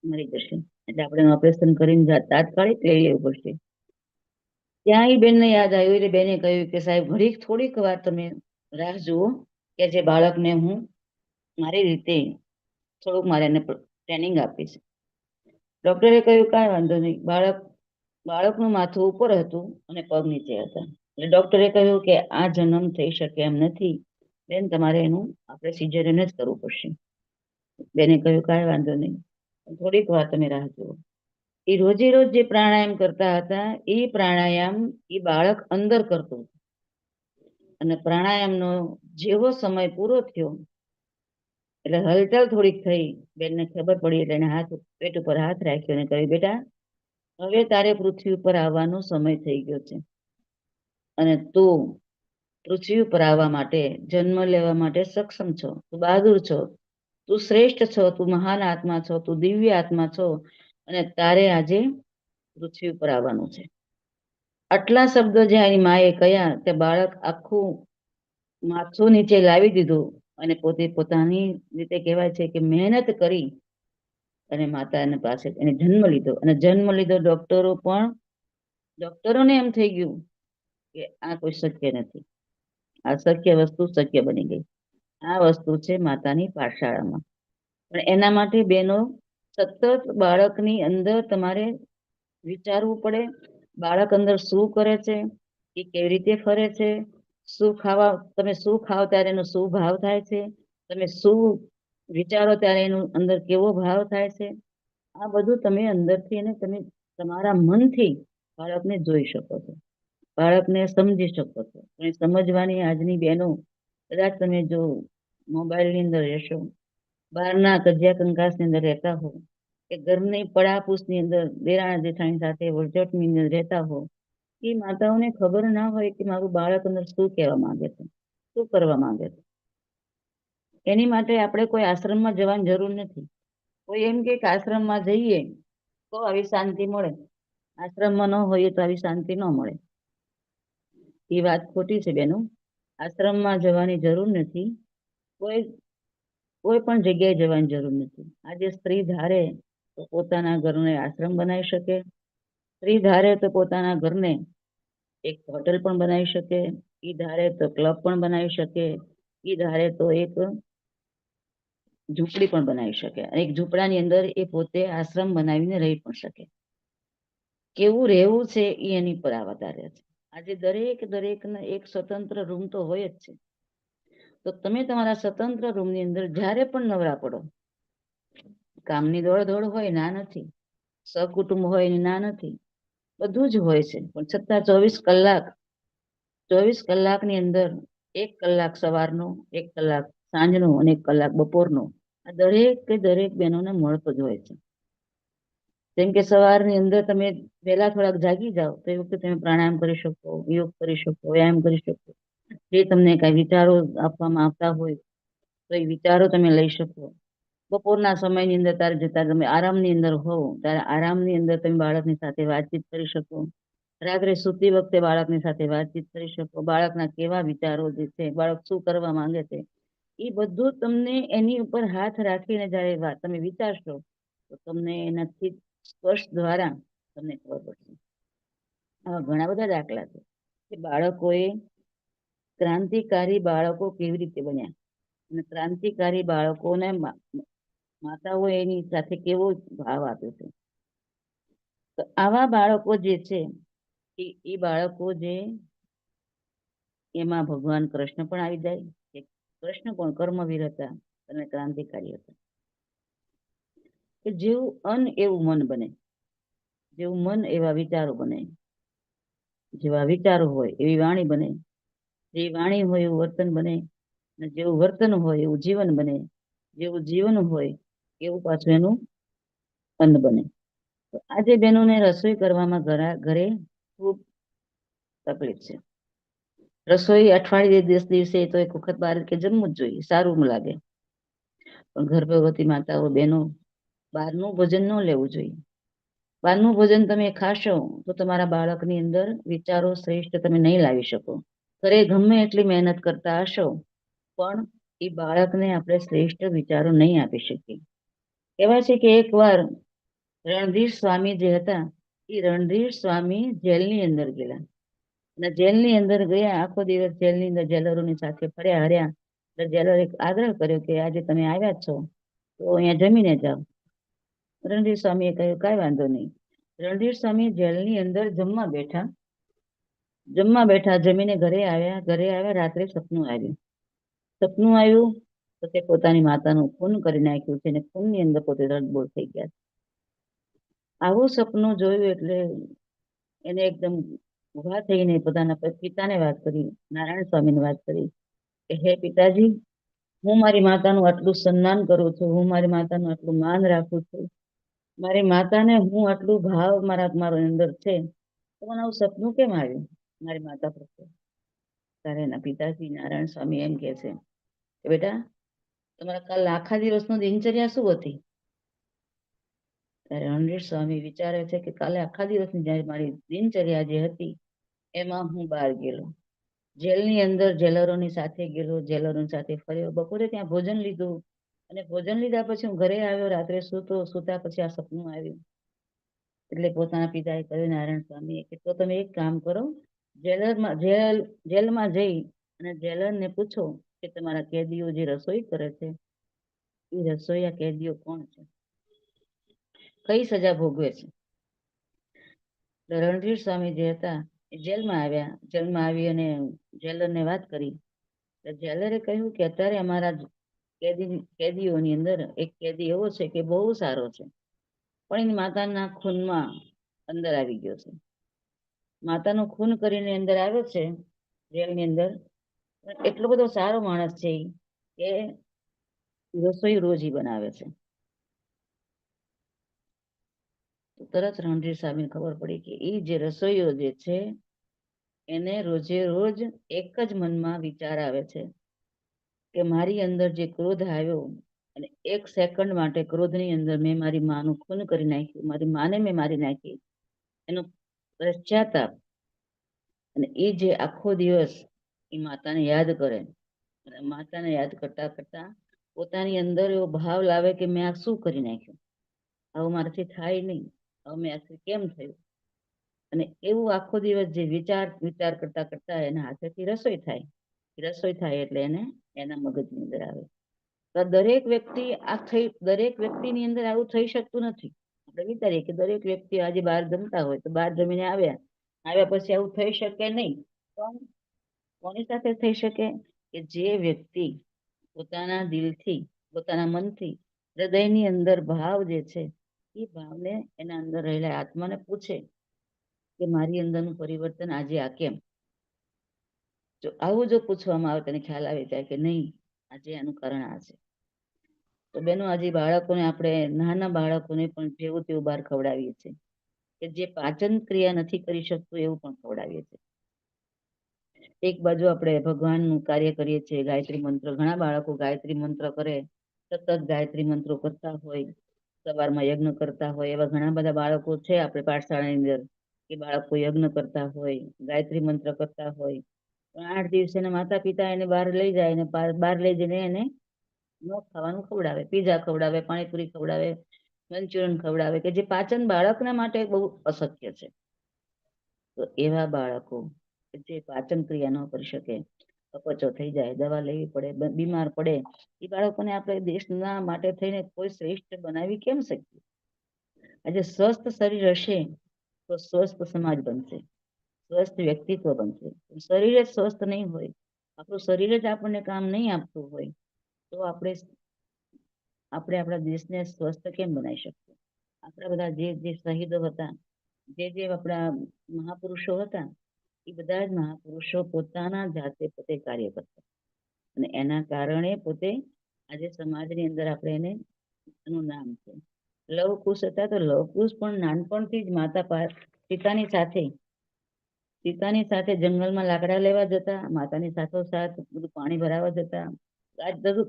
મરી જશે, એટલે આપણે ઓપરેશન કરીને તાત્કાલિક લઈ લેવું પડશે. ત્યાં એ બેનને યાદ આવ્યું એટલે બેને કહ્યું કે સાહેબ થોડીક વાર તમે રાહ જુઓ કે જે બાળકને હું મારી રીતે થોડુંક મારે એને ટ્રેનિંગ આપીશ. ડોક્ટરે કહ્યું કાંઈ વાંધો નહીં. બાળકનું માથું ઉપર હતું અને પગ નીચે હતા. એટલે ડોક્ટરે કહ્યું કે આ જન્મ થઈ શકે એમ નથી બેન, તમારે એનું આપણે સિઝેરિયન જ કરવું પડશે. બેને કહ્યું કાંઈ વાંધો નહીં, થોડીક વાર તમે રાહ જુઓ. એ રોજે રોજ જે પ્રાણાયામ કરતા હતા એ પ્રાણાયામ એ બાળક અંદર કરતું. અને પ્રાણાયામનો જેવો સમય પૂરો થયો એટલે હલચલ થોડીક થઈ, બેનને ખબર પડી એટલે એને પેટ ઉપર હાથ રાખ્યો અને કહ્યું બેટા હવે તારે પૃથ્વી ઉપર આવવાનો સમય થઈ ગયો છે અને તું પૃથ્વી ઉપર આવવા માટે, જન્મ લેવા માટે સક્ષમ છો, તું બહાદુર છો, તું શ્રેષ્ઠ છો, તું મહાન આત્મા છો, તું દિવ્ય આત્મા છો અને તારે આજે પૃથ્વી ઉપર આવવાનું છે. આટલા શબ્દો જ્યાં એની માએ કહ્યા તે બાળક આખું માથું નીચે લાવી દીધું અને પોતે પોતાની રીતે કહેવાય છે કે મહેનત કરી અને માતાને પાસે એને જન્મ લીધો. ડોક્ટરોને એમ થઈ ગયું કે આ કોઈ શક્ય નથી, આ શક્ય વસ્તુ શક્ય બની ગઈ. આ વસ્તુ છે માતાની પાઠશાળામાં. પણ એના માટે બહેનો સતત બાળકની અંદર તમારે વિચારવું પડે, બાળક અંદર શું કરે છે, એ કેવી રીતે ફરે છે, તમે શું ખાવ ત્યારે એનો શું ભાવ થાય છે, તમે શું વિચારો ત્યારે એનું અંદર કેવો ભાવ થાય છે. આ બધું તમે અંદરથી અને તમે તમારા મનથી બાળકને જોઈ શકો છો, બાળકને સમજી શકો છો. પણ સમજવાની આજની બહેનો કદાચ તમે જો મોબાઈલની અંદર રહેશો, બહારના કજિયા કંકાસની અંદર રહેતા હો કે ઘરની પડાપૂસની અંદર દેરાણા જેઠાણી સાથે વળઝટની અંદર રહેતા હો, એ માતાઓને ખબર ના હોય કે મારું બાળક અંદર શું કહેવા માંગે છે, શું કરવા માંગે છે. એની માટે આપણે કોઈ આશ્રમમાં જવાની જરૂર નથી. કોઈ એમ કે આશ્રમમાં જઈએ તો આવી શાંતિ મળે, આશ્રમમાં ન હોઈએ તો આવી શાંતિ ન મળે. એ વાત ખોટી છે બેનો. આશ્રમમાં જવાની જરૂર નથી. કોઈ કોઈ પણ જગ્યાએ જવાની જરૂર નથી. આજે સ્ત્રી ધારે તો પોતાના ઘરને આશ્રમ બનાવી શકે, સ્ત્રી ધારે તો પોતાના ઘરને એક હોટલ પણ બનાવી શકે, ઈ ધારે તો ક્લબ પણ બનાવી શકે, ઈ ધારે તો એક ઝૂંપડી પણ બનાવી શકે, અને એક ઝૂંપડાની અંદર એ પોતે આશ્રમ બનાવીને રહી પણ શકે. કેવું રહેવું છે એ એની પર આધારે છે. આજે દરેકને એક સ્વતંત્ર રૂમ તો હોય જ છે. તો તમે તમારા સ્વતંત્ર રૂમની અંદર જ્યારે પણ નવરા પડો, કામની દોડ હોય ના નથી, સહકુટુંબ હોય એની ના નથી, બધું જ હોય છે, પણ છતાં 24 કલાકની અંદર 1 કલાક સવારનો, 1 કલાક સાંજનો અને 1 કલાક બપોરનો આ દરેક બહેનોને મળતો જ હોય છે. જેમ કે સવારની અંદર તમે વહેલા થોડાક જાગી જાઓ તો એ વખતે તમે પ્રાણાયામ કરી શકો, યોગ કરી શકો, વ્યાયામ કરી શકો. જે તમને કઈ વિચારો આપવામાં આવતા હોય તો એ વિચારો તમે લઈ શકો. બપોરના સમયની અંદર તારે જતા તમે આરામની અંદર હોવ ત્યારે આરામની અંદર તમે બાળકની સાથે વાતચીત કરી શકો. રાત્રે સૂતી વખતે બાળકની સાથે વાતચીત કરી શકો. બાળકના કેવા વિચારો જે છે, બાળક શું કરવા માંગે છે, એ બધું તમને એની ઉપર હાથ રાખીને જ્યારે તમે વિચારશો તો તમને એનાથી સ્પર્શ દ્વારા તમને ખબર પડશે. આવા ઘણા બધા દાખલા છે કે બાળકોએ ક્રાંતિકારી બાળકો કેવી રીતે બન્યા અને ક્રાંતિકારી બાળકોને માતાઓ એની સાથે કેવો ભાવ આપ્યો છે. તો આવા બાળકો જે છે એ બાળકો જે એમાં ભગવાન કૃષ્ણ પણ આવી જાય. કૃષ્ણ પણ કર્મવીર હતા અને ક્રાંતિકારી હતા. કે જેવું અન્ન એવું મન બને, જેવું મન એવા વિચારો બને, જેવા વિચારો હોય એવી વાણી બને, જેવી વાણી હોય એવું વર્તન બને, અને જેવું વર્તન હોય એવું જીવન બને, જેવું જીવન હોય એવું પાછું એનું અન્ન બને. તો આજે બહેનોને રસોઈ કરવામાં ઘરે ખૂબ તકલીફ છે. રસોઈ અઠવાડિયે 10 દિવસે તો એક વખત બહાર કે જમવું જ જોઈએ, સારું લાગે. પણ ગર્ભવતી માતાઓ બહેનો બહારનું ભોજન ન લેવું જોઈએ. બહારનું ભોજન તમે ખાશો તો તમારા બાળકની અંદર વિચારો શ્રેષ્ઠ તમે નહીં લાવી શકો. ઘરે ગમે એટલી મહેનત કરતા હશો પણ એ બાળકને આપણે શ્રેષ્ઠ વિચારો નહીં આપી શકીએ. કહેવાય છે કે એકવાર રણધીર સ્વામી જે હતા એ રણધીર સ્વામી જેલની અંદર ગયેલા, અને જેલની અંદર ગયા, આખો દિવસ જેલની અંદર જેલરોની સાથે ફર્યા હર્યા. જેલરે આગ્રહ કર્યો કે આજે તમે આવ્યા છો તો અહીંયા જમીને જાઓ. રણધીર સ્વામીએ કહ્યું કાંઈ વાંધો નહીં. રણધીર સ્વામી જેલની અંદર જમવા બેઠા, જમીને ઘરે આવ્યા. રાત્રે સપનું આવ્યું તો તે પોતાની માતાનું ખૂન કરી નાખ્યું છે અને ખૂનની અંદર પોતે રડબોળ થઈ ગયા. આવું સપનું જોયું એટલે એને એકદમ ઉભા થઈને પોતાના પિતાને વાત કરી, નારાયણ સ્વામીને વાત કરી કે હે પિતાજી, હું મારી માતાનું આટલું સન્માન કરું છું, હું મારી માતાનું આટલું માન રાખું છું, મારી માતાને હું આટલું ભાવ મારો અંદર છે, તો મને આવું સપનું કેમ આવ્યું મારી માતા પ્રત્યે? ત્યારે એના પિતાજી નારાયણ સ્વામી એમ કહે છે કે બેટા, તમારા કાલ આખા દિવસનો દિનચર્યા શું હતી? ત્યારે રણધીર સ્વામી વિચારે છે કે કાલે આખા દિવસની જ્યારે મારી દિનચર્યા જે હતી એમાં હું બહાર ગયેલો, જેલની અંદર જેલરોની સાથે ગયેલો, જેલરોની સાથે ફર્યો, બપોરે ત્યાં ભોજન લીધું, અને ભોજન લીધા પછી હું ઘરે આવ્યો, રાત્રે સૂતા પછી આ સપનું આવ્યું. એટલે પોતાના પિતાએ કહ્યું નારાયણ સ્વામી કે તો તમે એક કામ કરો, જેલમાં જઈ અને જેલરને પૂછો કે તમારા કેદીઓ જે રસોઈ કરે છે એ રસોઈયા કેદીઓ કોણ છે, કઈ સજા ભોગવે છે. રણધીર સ્વામી જે હતા એ જેલમાં આવી અને જેલરને વાત કરી. જેલરે કહ્યું કે અત્યારે અમારા કેદીઓની અંદર એક કેદી એવો છે કે બહુ સારો છે, પણ એની માતાના ખૂનમાં અંદર આવી ગયો છે. માતાનું ખૂન કરીને અંદર આવ્યો છે જેલની અંદર. એટલો બધો સારો માણસ છે કે રસોઈ રોજ બનાવે છે. તરત રણધીર સાહેબને ખબર પડી કે એ જે રસોઈયો જે છે એને રોજે રોજ એક જ મનમાં વિચાર આવે છે કે મારી અંદર જે ક્રોધ આવ્યો અને 1 સેકન્ડ માટે ક્રોધની અંદર મેં મારી માનું ખૂન કરી નાખ્યું, મારી માને મેં મારી નાખી, એનો પશ્ચાતાપ. અને એ જે આખો દિવસ એ માતાને યાદ કરે અને માતાને યાદ કરતા કરતા પોતાની અંદર એવો ભાવ લાવે કે મેં આ શું કરી નાખ્યું, આવું મારાથી થાય નહીં, હવે મેં આથી કેમ થયું. અને એવું આખો દિવસ જે વિચાર કરતા કરતા એના હાથેથી રસોઈ થાય. રસોઈ થાય એટલે એને એના મગજની અંદર આવે. તો દરેક વ્યક્તિની અંદર આવું થઈ શકતું નથી. આપણે વિચારીએ કે દરેક વ્યક્તિ આજે બહાર જમતા હોય તો બહાર જમીને આવ્યા પછી આવું થઈ શકે નહીં. પણ કોની સાથે થઈ શકે કે જે વ્યક્તિ પોતાના દિલથી, પોતાના મનથી, હૃદયની અંદર ભાવ જે છે એ ભાવને એના અંદર રહેલા આત્માને પૂછે કે મારી અંદરનું પરિવર્તન આજે આ કેમ. જો આવું જો પૂછવામાં આવે તેને ખ્યાલ આવી જાય કે નહીં, આજે આનું કારણ આ છે. તો બેનો આજે બાળકોને આપણે નાના બાળકોને પણ જેવું તેવું બહાર ખવડાવીએ છીએ કે જે પાચન ક્રિયા નથી કરી શકતું એવું પણ ખવડાવીએ છીએ. એક બાજુ આપણે ભગવાનનું કાર્ય કરીએ છીએ, ગાયત્રી મંત્ર, ઘણા બાળકો ગાયત્રી મંત્ર કરે, સતત ગાયત્રી મંત્રો કરતા હોય, સવારમાં યજ્ઞ કરતા હોય, એવા ઘણા બધા બાળકો છે આપણે પાઠશાળાની અંદર કે બાળકો યજ્ઞ કરતા હોય, ગાયત્રી મંત્ર કરતા હોય. પણ 8 દિવસે એના માતા પિતા એને બહાર લઈ જાય અને બહાર લઈ જઈને એને ન ખાવાનું ખવડાવે, પીઝા ખવડાવે, પાણીપુરી ખવડાવે, મંચુરિયન ખવડાવે કે જે પાચન બાળકના માટે બહુ અશક્ય છે. તો એવા બાળકો જે પાચન ક્રિયા ન કરી શકે, અપચો થઈ જાય, દવા લેવી પડે, બીમાર પડે, એ બાળકોને આપણે દેશના માટે થઈને કોઈ શ્રેષ્ઠ બનાવી કેમ શકીએ. આજે સ્વસ્થ શરીર હશે તો સ્વસ્થ સમાજ બનશે, સ્વસ્થ વ્યક્તિત્વ બનશે. શરીર જ સ્વસ્થ નહીં હોય, આપણું શરીર જ આપણને કામ નહીં આપતું હોય તો આપણે આપણા દેશને સ્વસ્થ કેમ બનાવી શકીએ. આપણા બધા જે શહીદો હતા, જે આપણા મહાપુરુષો હતા, એ બધા જ મહાપુરુષો પોતાના જાતે પોતે કાર્ય કરતા અને એના કારણે પોતે આજે સમાજની અંદર આપણે એનું નામ છે. લવ કુશ હતા તો લવ કુશ પણ નાનપણથી જ પિતાની સાથે જંગલમાં લાકડા લેવા જતા, માતાની સાથોસાથ બધું પાણી ભરાવા જતા.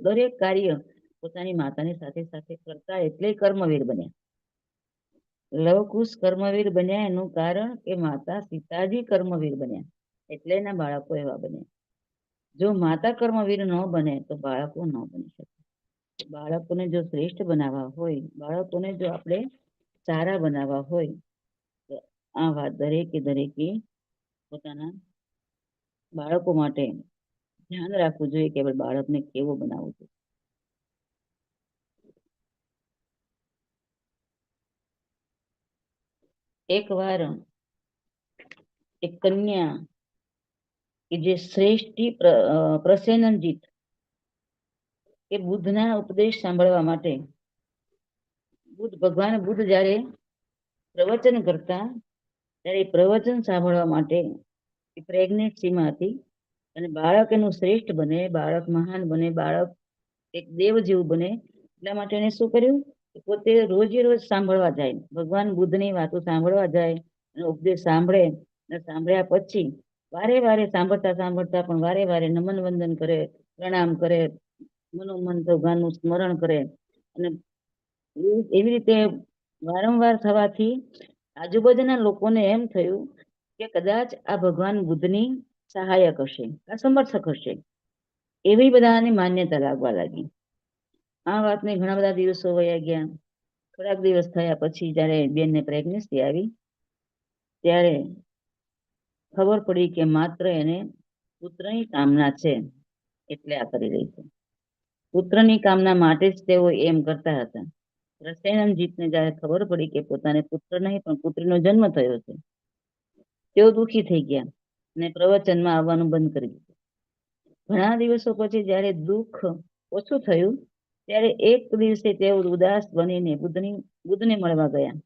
દરેક કાર્ય પોતાની માતાની સાથે સાથે કરતા, એટલે કર્મવીર બન્યા. લવકુશ કર્મવીર બન્યા એનું કારણ કે માતા સીતાજી કર્મવીર બન્યા એટલે એના બાળકો એવા બન્યા. જો માતા કર્મવીર ન બને તો બાળકો ન બની શકે. બાળકોને જો શ્રેષ્ઠ બનાવવા હોય, બાળકોને જો આપણે સારા બનાવવા હોય તો આ વાત દરેકે પોતાના બાળકો માટે ધ્યાન રાખવું જોઈએ કે બાળકને કેવો બનાવવું જોઈએ. એકવાર એક કન્યા કે જે શ્રેષ્ઠી પ્રસેનજીત એ બુદ્ધના ઉપદેશ સાંભળવા માટે ભગવાન બુદ્ધ જ્યારે પ્રવચન કરતા ત્યારે પ્રવચન સાંભળવા માટે પ્રેગ્નેન્સીમાં હતી અને બાળક એનું શ્રેષ્ઠ બને, બાળક મહાન બને, બાળક એક દેવ જેવું બને, એટલા માટે એને શું કર્યું કે પોતે રોજે રોજ સાંભળવા જાય, ભગવાન બુદ્ધની વાતો સાંભળવા જાય અને ઉપદેશ સાંભળે અને સાંભળ્યા પછી વારે સાંભળતા પણ વારે નમન વંદન કરે, પ્રણામ કરે, મનોમન ભગવાનનું સ્મરણ કરે. અને એવી રીતે વારંવાર થવાથી આજુબાજુના લોકોને એમ થયું કે કદાચ આ ભગવાન બુદ્ધની સહાયક હશે, આ સમર્થક હશે, એવી બધાની માન્યતા લાગવા લાગી. આ વાતને ઘણા બધા દિવસો વયા ગયા. થોડાક દિવસ થયા પછી જ્યારે બેનને પ્રેગ્નન્સી આવી ત્યારે ખબર પડી કે માત્ર એને પુત્રની કામના છે એટલે આ કરી રહી છે. પુત્રની કામના માટે જ તેઓ એમ કરતા હતા. પ્રસેનજીતને જ્યારે ખબર પડી કે પોતાને પુત્ર નહીં પણ પુત્રીનો જન્મ થયો છે, તેઓ દુઃખી થઈ ગયા અને પ્રવચનમાં આવવાનું બંધ કરી દીધું. ઘણા દિવસો પછી જ્યારે દુઃખ ઓછું થયું ત્યારે એક દિવસે તેઓ ઉદાસ બનીને બુદ્ધને મળવા ગયા.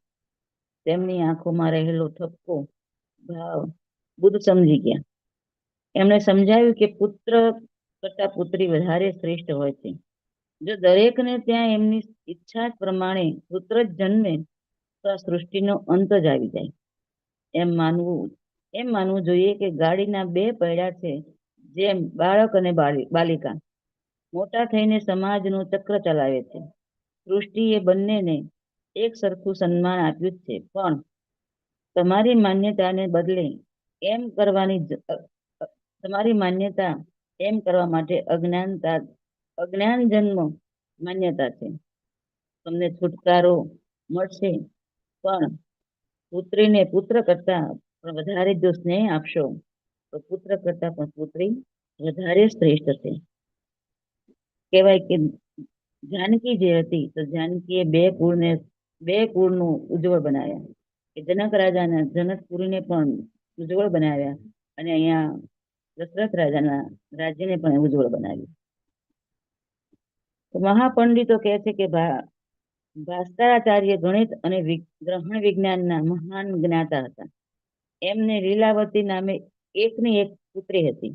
તેમની આંખોમાં રહેલો ઠપકો ભાવ બુદ્ધ સમજી ગયા. એમણે સમજાવ્યું કે પુત્ર કરતા પુત્રી વધારે શ્રેષ્ઠ હોય છે. જો દરેકને ત્યાં એમની ઈચ્છા પ્રમાણે પુત્ર જ જન્મે તો આ સૃષ્ટિનો અંત જ આવી જાય. એમ માનવું જોઈએ કે ગાડીના બે પૈડા છે, જેમ બાળક અને બાલિકા મોટા થઈને સમાજનું ચક્ર ચલાવે છે. સૃષ્ટિએ બંનેને એક સરખું સન્માન આપ્યું જ છે, પણ તમારી માન્યતાને બદલે એમ કરવાની તમારી માન્યતા એમ કરવા માટે અજ્ઞાન જન્મ માન્યતા છે. તમને છુટકારો મળશે, પણ પુત્રીને પુત્ર કરતા પણ વધારે જો સ્નેહ આપશો તો પુત્ર કરતા પણ પુત્રી વધારે શ્રેષ્ઠ છે. કહેવાય કે જાનકી જે હતી તો જાનકીએ બે કુળનું ઉજ્જવળ બનાવ્યા. કે જનક રાજાના જનકપુરીને પણ ઉજ્જવળ બનાવ્યા અને અહીંયા દશરથ રાજાના રાજ્યને પણ ઉજ્જવળ બનાવ્યું. તો મહાપંડિતો કહે છે કે ભાસ્કરાચાર્ય ગણિત અને ગ્રહણ વિજ્ઞાનના મહાન જ્ઞાતા હતા. એમને લીલાવતી નામે એકની એક પુત્રી હતી.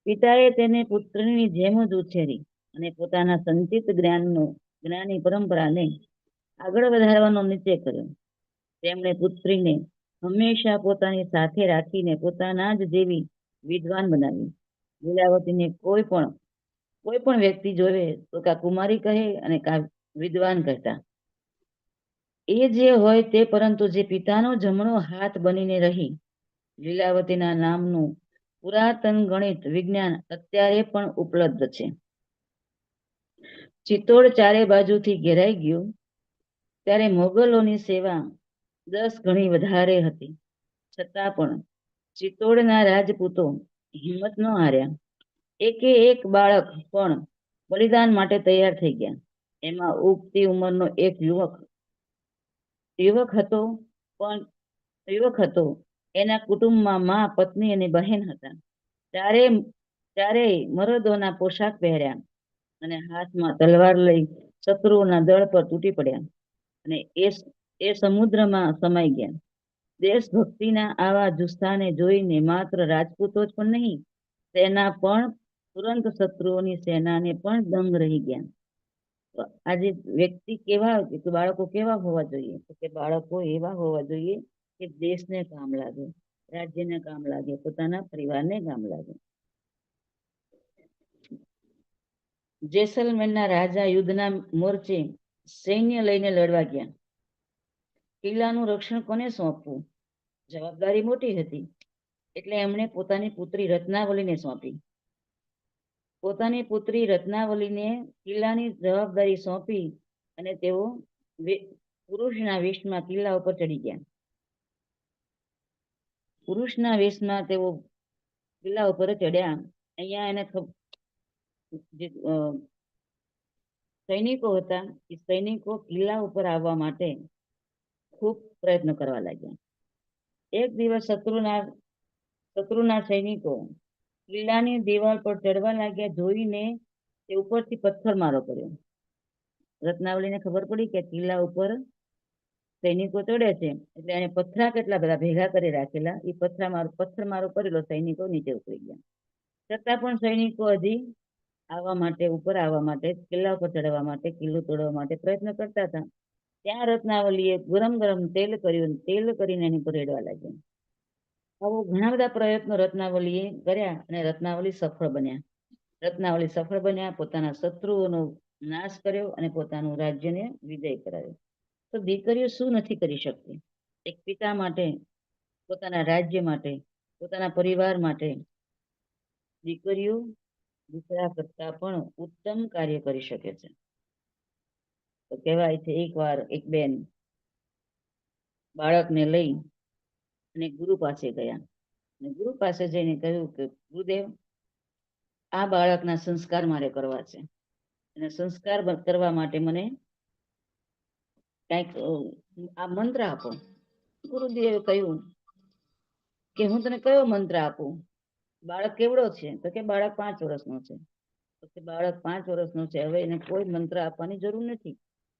પિતાએ તેને પુત્રની જેમ જ ઉછેરી અને પોતાના સંચિત જ્ઞાની પરંપરાને આગળ વધારવાનો નિશ્ચય કર્યો. તેમણે પુત્રીને હંમેશા પોતાની સાથે રાખીને પોતાના જ જેવી વિદ્વાન બનાવી. લીલાવતીને કોઈ પણ વ્યક્તિ જોવે તો કા કુમારી કહે અને કા વિદ્વાન કહેતા. એ જે હોય તે, પરંતુ જે પિતાનો જમણો હાથ બનીને રહી. લીલાવતીના નામનું પુરાતન ગણિત વિજ્ઞાન અત્યારે પણ ઉપલબ્ધ છે. ચિત્તોડ ચારે બાજુથી ઘેરાઈ ગયું ત્યારે મોગલોની સેવા 10 ગણી વધારે હતી. છતાં પણ ચિત્તોડના રાજપૂતો હિંમત ન હાર્યા. એકે એક બાળક પણ બલિદાન માટે તૈયાર થઈ ગયા. એમાં ઉગતી ઉંમરનો એક યુવક હતો. એના કુટુંબમાં માં, પત્ની અને બહેન હતા. ચારેય મરદોના પોશાક પહેર્યા અને હાથમાં તલવાર લઈ શત્રુઓના દળ પર તૂટી પડ્યા અને એ સમુદ્રમાં સમાઈ ગયા. દેશભક્તિના આવા જુસ્સાને જોઈને માત્ર રાજપૂતો જ પણ નહીં, સેના પણ તુરંત શત્રુઓની સેનાને પણ દંગ રહી ગયા. તો આજે બાળકો કેવા હોવા જોઈએ? તો કે બાળકો એવા હોવા જોઈએ કે દેશને કામ લાગે, રાજ્યને કામ લાગે, પોતાના પરિવારને કામ લાગે. જેસલમેરના રાજા યુદ્ધના મોરચે સૈન્ય લઈને લડવા ગયા. કિલ્લાનું રક્ષણ કોને સોંપવું? જવાબદારી મોટી હતી. એટલે એમણે પોતાની પુત્રી રત્નાવલીને સોંપી. પોતાની પુત્રી રત્નાવલીને કિલ્લાની જવાબદારી સોંપી અને તેઓ પુરુષના વેશમાં કિલ્લા ઉપર ચડી ગયા. પુરુષના વેશમાં તેઓ કિલ્લા ઉપર ચડ્યા. અહીંયા એને જે સૈનિકો હતા એ સૈનિકો કિલ્લા ઉપર આવવા માટે ખૂબ પ્રયત્ન કરવા લાગ્યા. એક દિવસ શત્રુના સૈનિકો કિલ્લાની દિવાલ પર ચડવા લાગ્યા. જોઈને તે ઉપરથી પથ્થરમારો કર્યો. રત્નાવલીને ખબર પડી કે કિલ્લા ઉપર સૈનિકો ચડે છે, એટલે એને પથ્થરા કેટલા બધા ભેગા કરી રાખેલા. એ પથ્થરમારો કરેલો, સૈનિકો નીચે ઉતરી ગયા. છતાં પણ સૈનિકો હજી ઉપર આવવા માટે, કિલ્લા ઉપર ચડવા માટે, કિલ્લો તોડવા માટે પ્રયત્ન કરતા હતા. ત્યાં રત્નાવલીએ ગરમ તેલ કર્યું, તેલ કરીને એની પર રેડવા લાગ્યા. આવું ઘણા બધા પ્રયત્નો રત્નાવલીએ કર્યા અને રત્નાવલી સફળ બન્યા. પોતાના શત્રુઓનો નાશ કર્યો અને પોતાનું રાજ્યને વિજય કરાવ્યો. તો દીકરીઓ શું નથી કરી શકતી? એક પિતા માટે, પોતાના રાજ્ય માટે, પોતાના પરિવાર માટે દીકરીઓ દીકરા કરતા પણ ઉત્તમ કાર્ય કરી શકે છે. તો કહેવાય છે, એકવાર એક બેન બાળકને લઈ અને ગુરુ પાસે ગયા અને ગુરુ પાસે જઈને કહ્યું કે ગુરુદેવ, આ બાળકના સંસ્કાર મારે કરવા છે અને સંસ્કાર કરવા માટે મને કંઈક આ મંત્ર આપો. ગુરુદેવે કહ્યું કે હું તને કયો મંત્ર આપું? બાળક કેવડો છે? તો કે બાળક 5 વર્ષનો છે. તો કે બાળક 5 વર્ષનો છે, હવે એને કોઈ મંત્ર આપવાની જરૂર નથી,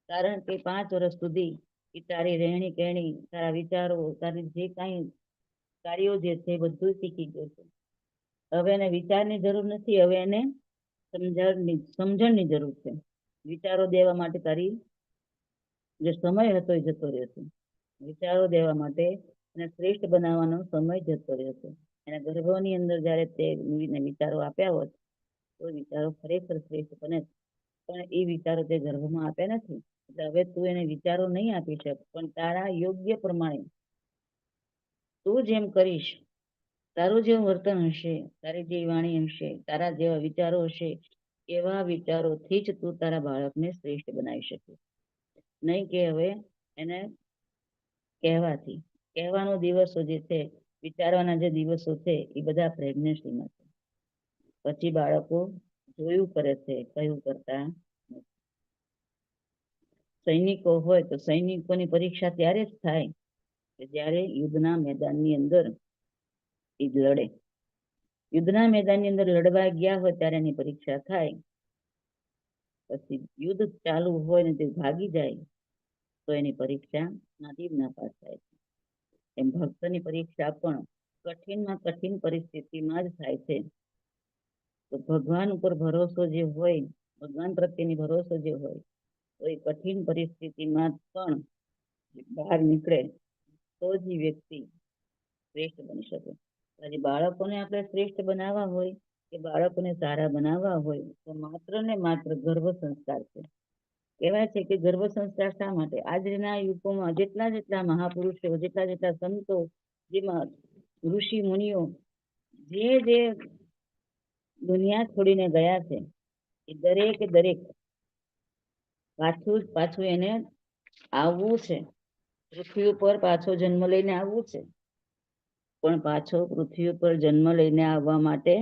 કારણ કે 5 વર્ષ સુધી એ તારી રહેણી કહેણી, તારા વિચારો, તારી જે કાંઈ કાર્યો જે છે બધું શીખી ગયો છે. હવે એને વિચારની જરૂર નથી, હવે એને સમજણની જરૂર છે. વિચારો દેવા માટે તારી જે સમય હતો એ જતો રહ્યો છે. વિચારો દેવા માટે અને શ્રેષ્ઠ બનાવવાનો સમય જતો રહ્યો છે. એના ગર્ભની અંદર જ્યારે તે વિચારો આપ્યા હોત તો વિચારો ખરેખર શ્રેષ્ઠ બને, પણ એ વિચારો તે ગર્ભમાં આપ્યા નથી. એટલે હવે તું એને વિચારો નહીં આપી શક, પણ તારા યોગ્ય પ્રમાણે તું જેમ કરીશ, તારું જેવું વર્તન હશે, તારી જે વાણી હશે, તારા જેવા વિચારો હશે, એવા વિચારોથી જ તું તારા બાળકને શ્રેષ્ઠ બનાવી શકે. નહીં કે હવે એને કહેવાથી. કહેવાનો દિવસો જે છે, વિચારવાના જે દિવસો છે, એ બધા પ્રેગ્નન્સીમાં છે. પછી બાળકો જોયું કરે છે, કયું કરતા નથી. સૈનિકો હોય તો સૈનિકોની પરીક્ષા ત્યારે જ થાય કે જ્યારે યુદ્ધના મેદાનની અંદર એ લડે. યુદ્ધના મેદાનની અંદર લડવા ગયા હોય ત્યારે એની પરીક્ષા થાય. પછી યુદ્ધ ચાલુ હોય ને તે ભાગી જાય તો એની પરીક્ષામાંથી જ નાપાસ થાય છે. એમ ભક્તની પરીક્ષા પણ કઠિનમાં કઠિન પરિસ્થિતિમાં જ થાય છે. તો ભગવાન ઉપર ભરોસો જે હોય, ભગવાન પ્રત્યેની ભરોસો જે હોય, તો એ કઠિન પરિસ્થિતિમાં પણ બહાર નીકળે તો જ એ વ્યક્તિ શ્રેષ્ઠ બની શકે. આજે બાળકોને આપણે શ્રેષ્ઠ બનાવવા હોય કે બાળકોને સારા બનાવવા હોય તો માત્ર ને માત્ર ગર્ભ સંસ્કાર છે. કહેવાય છે કે ગર્ભ સંસ્કાર શા માટે? આજના યુગોમાં જેટલા મહાપુરુષો, જેટલા સંતો, જેમાં ઋષિ મુનિઓ જે દુનિયા છોડીને ગયા છે, એ દરેક પાછું એને આવવું છે. પૃથ્વી ઉપર પાછો જન્મ લઈને આવવું છે, પણ પાછો પૃથ્વી ઉપર જન્મ લઈને આવવા માટે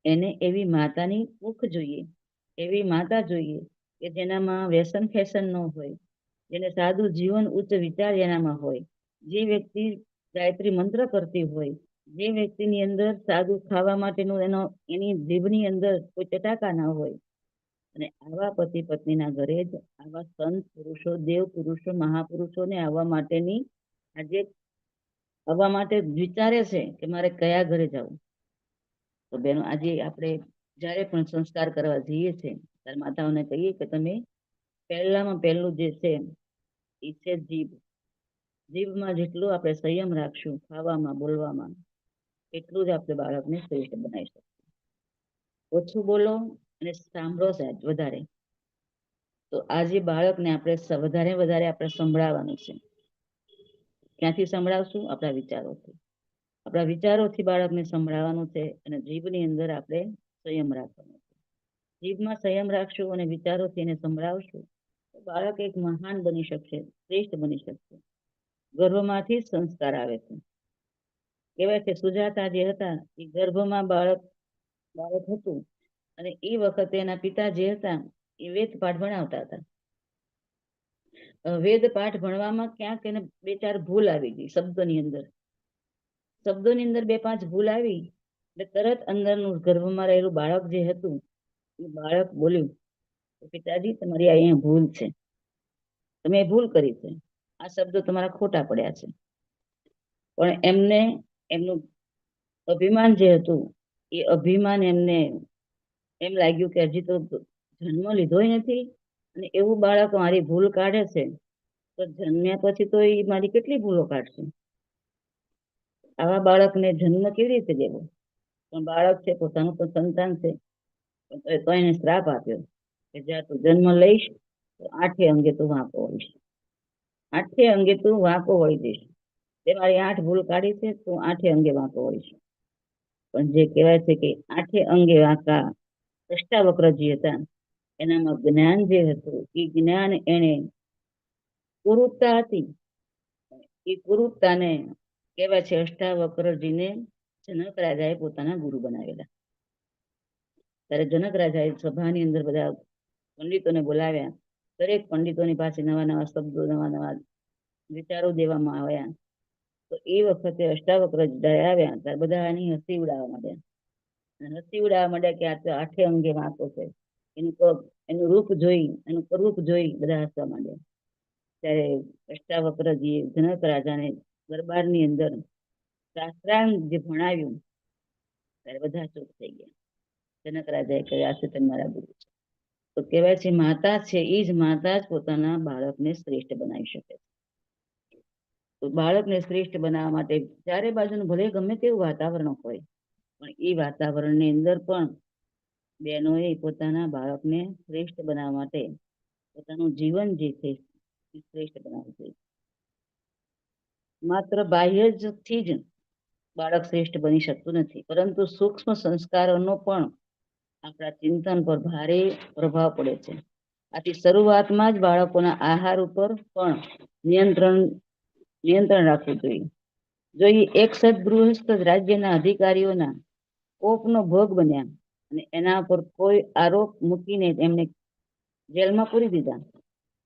એને એવી માતાની કુખ જોઈએ, એવી માતા જોઈએ કે જેનામાં વ્યસન ફેશન ન હોય, જેને સાદું જીવન, ઉચ્ચ વિચાર એનામાં હોય, જે વ્યક્તિ ગાયત્રી મંત્ર કરતી હોય, જે વ્યક્તિની અંદર સાદું ખાવા માટેનું એની જીભની અંદર કોઈ ચટાકા ના હોય. અને આવા પતિ પત્નીના ઘરે જ આવા સંત પુરુષો, દેવ પુરુષો, મહાપુરુષોને આવવા માટે વિચારે છે કે મારે કયા ઘરે જવું. તો બેનો, આજે આપણે જ્યારે પણ સંસ્કાર કરવા જઈએ છીએ ત્યારે માતાઓને કહીએ કે તમે પહેલામાં પહેલું જે છે એ છે જીભ. જીભમાં જેટલું આપણે સંયમ રાખશું ખાવામાં, બોલવામાં, એટલું જ આપણે બાળકને શ્રેષ્ઠ બનાવી શકીએ. ઓછું બોલો અને સાંભળો સાહેબ વધારે. તો આજે બાળકને આપણે વધારે આપણે સંભળાવવાનું છે. ક્યાંથી સંભળાવશું? આપણા વિચારોથી. આપણા વિચારોથી બાળકને સંભળાવવાનું છે અને જીભની અંદર આપણે સંયમ રાખવાનો છે. જીભમાં સંયમ રાખશું અને વિચારોથી એને સંભળાવશું તો બાળક એક મહાન બની શકશે, શ્રેષ્ઠ બની શકશે. ગર્ભમાંથી જ સંસ્કાર આવે છે. કહેવાય છે સુજાતા જે હતા એ ગર્ભમાં બાળક હતું અને એ વખતે એના પિતા જે હતા એ વેદ પાઠ ભણાવતા હતા. વેદ પાઠ ભણવામાં ક્યાંક એને બે ચાર ભૂલ આવી ગઈ શબ્દોની અંદર. શબ્દોની અંદર બે પાંચ ભૂલ આવી એટલે તરત અંદરનું ગર્ભમાં રહેલું બાળક જે હતું એ બાળક બોલ્યું, પિતાજી તમારી અહીંયા ભૂલ છે, તમે ભૂલ કરી છે, આ શબ્દો તમારા ખોટા પડ્યા છે. પણ એમનું અભિમાન જે હતું એ અભિમાન એમને એમ લાગ્યું કે હજી તો જન્મ લીધો નથી અને એવું બાળક મારી ભૂલ કાઢે છે તો જન્મ્યા પછી તો એ મારી કેટલી ભૂલો કાઢશે. આવા બાળકને જન્મ કેવી રીતે દેવો? પણ બાળક છે, પોતાનું તો સંતાન છે, તો એને શ્રાપ આપ્યો કે જ્યાં તું જન્મ લઈશ તો આઠે અંગે તું વાંકો હોઈશ, આઠે અંગે તું વાંકો હોઈ જઈશ. તે મારી 8 ભૂલ કાઢી છે, તું આઠે અંગે વાંકો હોઈશ. પણ જે કહેવાય છે કે આઠે અંગે વાંકા અષ્ટાવક્રજી હતા, એનામાં જ્ઞાન જે હતું એ જ્ઞાન એને કુરૂપતા હતી. એ કુરૂપતાને કહેવાય છે અષ્ટાવક્રજીને જનક રાજાએ પોતાના ગુરુ બનાવેલા. ત્યારે જનક રાજાએ સભાની અંદર બધા પંડિતોને બોલાવ્યા. દરેક પંડિતોની પાસે નવા શબ્દો, નવા વિચારો દેવામાં આવ્યા. તો એ વખતે અષ્ટાવક્રજી આવ્યા ત્યારે બધા એની હસી ઉડાવવા માંડ્યા કે આ તો આઠે અંગે વાંકો છે. એનું રૂપ જોઈ, એનું સ્વરૂપ જોઈ બધા હસવા માંડ્યા. ત્યારે અષ્ટાવક્રજીએ જનક રાજાને દરબારની અંદર શાસ્ત્રાંગ જે ભણાવ્યું ત્યારે બધા ચૂપ થઈ ગયા. જનક રાજાએ કહ્યું, આ છે તમારા ગુરુ છે. તો કહેવાય છે માતા છે એ જ માતા જ પોતાના બાળકને શ્રેષ્ઠ બનાવી શકે છે. તો બાળકને શ્રેષ્ઠ બનાવવા માટે ચારે બાજુનું ભલે ગમે તેવું વાતાવરણ હોય, પણ એ વાતાવરણની અંદર પણ બહેનોએ પોતાના બાળકને શ્રેષ્ઠ બનાવવા માટે પોતાનું જીવન જે છે એ શ્રેષ્ઠ બનાવવું જોઈએ. માત્ર બાહ્ય થી જ બાળક શ્રેષ્ઠ બની શકતું નથી, પરંતુ સૂક્ષ્મ સંસ્કારોનો પણ આપણા ચિંતન પર ભારે પ્રભાવ પડે છે. આથી શરૂઆતમાં જ બાળકોના આહાર ઉપર પણ નિયંત્રણ રાખવું જોઈએ. જો એ એક સદગૃહસ્થ રાજ્યના અધિકારીઓના કોપનો ભોગ બન્યા અને એના પર કોઈ આરોપ મૂકીને એમને જેલમાં પૂરી દીધા.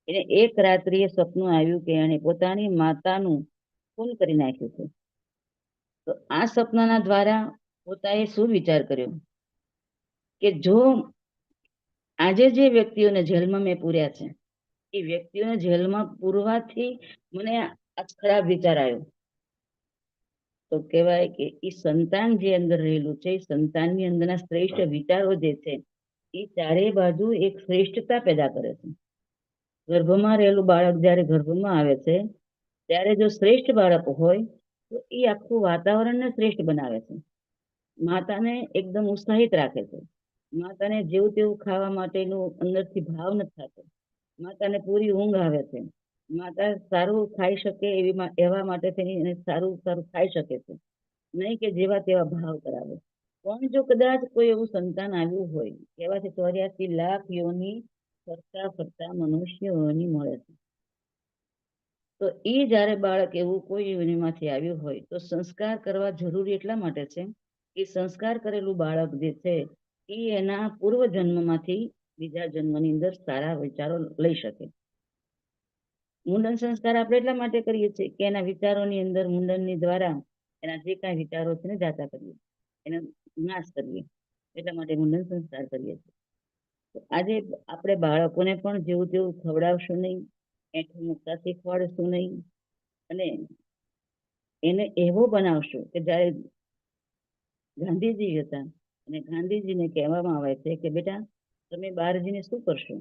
એને એક રાત્રિએ સપનું આવ્યું કે એને પોતાની માતાનું ખૂન કરી નાખ્યું છે. તો આ સપનાના દ્વારા પોતાએ શું વિચાર કર્યો કે જો આજે જે વ્યક્તિઓને જેલમાં મેં પૂર્યા છે એ વ્યક્તિઓને જેલમાં પૂરવાથી મને આ ખરાબ વિચાર આવ્યો. તો કહેવાય કે એ સંતાન જે અંદર રહેલું છે, સંતાનની અંદરના શ્રેષ્ઠ વિચારો જે છે એ ચારે બાજુ એક શ્રેષ્ઠતા પેદા કરે છે. ગર્ભમાં રહેલું બાળક જ્યારે ગર્ભમાં આવે છે ત્યારે જો શ્રેષ્ઠ બાળક હોય તો એ આખું વાતાવરણને શ્રેષ્ઠ બનાવે છે. માતાને એકદમ ઉત્સાહિત રાખે છે. માતાને જેવું તેવું ખાવા માટેનું અંદરથી ભાવ નથી થતો. માતાને પૂરી ઊંઘ આવે છે. માતા સારું ખાઈ શકે એવા માટે થઈને એને સારું ખાઈ શકે છે, નહીં કે જેવા તેવા ભાવ કરાવે. પણ જો કદાચ કોઈ એવું સંતાન આવ્યું હોય, કહેવાથી 84 લાખ યોની ફરતા ફરતા મનુષ્ય યોની મળે છે. તો એ જ્યારે બાળક એવું કોઈ યોનિમાંથી આવ્યું હોય તો સંસ્કાર કરવા જરૂરી એટલા માટે છે કે સંસ્કાર કરેલું બાળક જે છે એ એના પૂર્વ જન્મમાંથી બીજા જન્મની અંદર સારા વિચારો લઈ શકે. મુંડન સંસ્કાર આપણે એટલા માટે કરીએ છીએ કે એના વિચારોની અંદર મુંડનની દ્વારા એના જે કાંઈ વિચારો છે ને જાતા કરીએ, એનો નાશ કરીએ, એટલા માટે મુંડન સંસ્કાર કરીએ છીએ. આજે આપણે બાળકોને પણ જેવું તેવું ખવડાવશું નહીં, એઠું મુકતા શીખવાડશું નહીં, અને એને એવો બનાવશું કે જ્યારે ગાંધીજી હતા અને ગાંધીજીને કહેવામાં આવે છે કે બેટા તમે બહાર જઈને શું કરશો?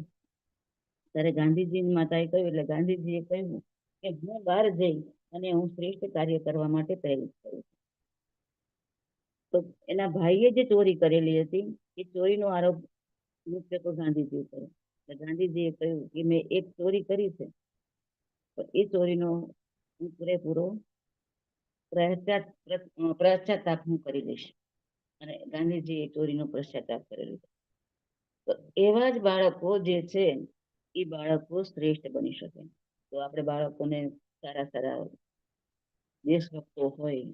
ત્યારે ગાંધીજીની માતાએ કહ્યું, એટલે ગાંધીજીએ કહ્યું કે હું બહાર જઈ અને હું શ્રેષ્ઠ કાર્ય કરવા માટે પ્રેરિત કરું. તો એના ભાઈએ જે ચોરી કરેલી હતી એ ચોરીનો આરોપ મુખ્ય તો ગાંધીજી ઉપર. ગાંધીજીએ કહ્યું કે મેં એક ચોરી કરી છે, પણ એ ચોરીનો હું પૂરેપૂરો પશ્ચાતાપ હું કરી લઈશ. અને ગાંધીજી એ ચોરીનો પશ્ચાતાપ કરેલો. તો એવા જ બાળકો જે છે એ બાળકો શ્રેષ્ઠ બની શકે. તો આપણે બાળકોને સારા સારા દેશભક્તો હોય,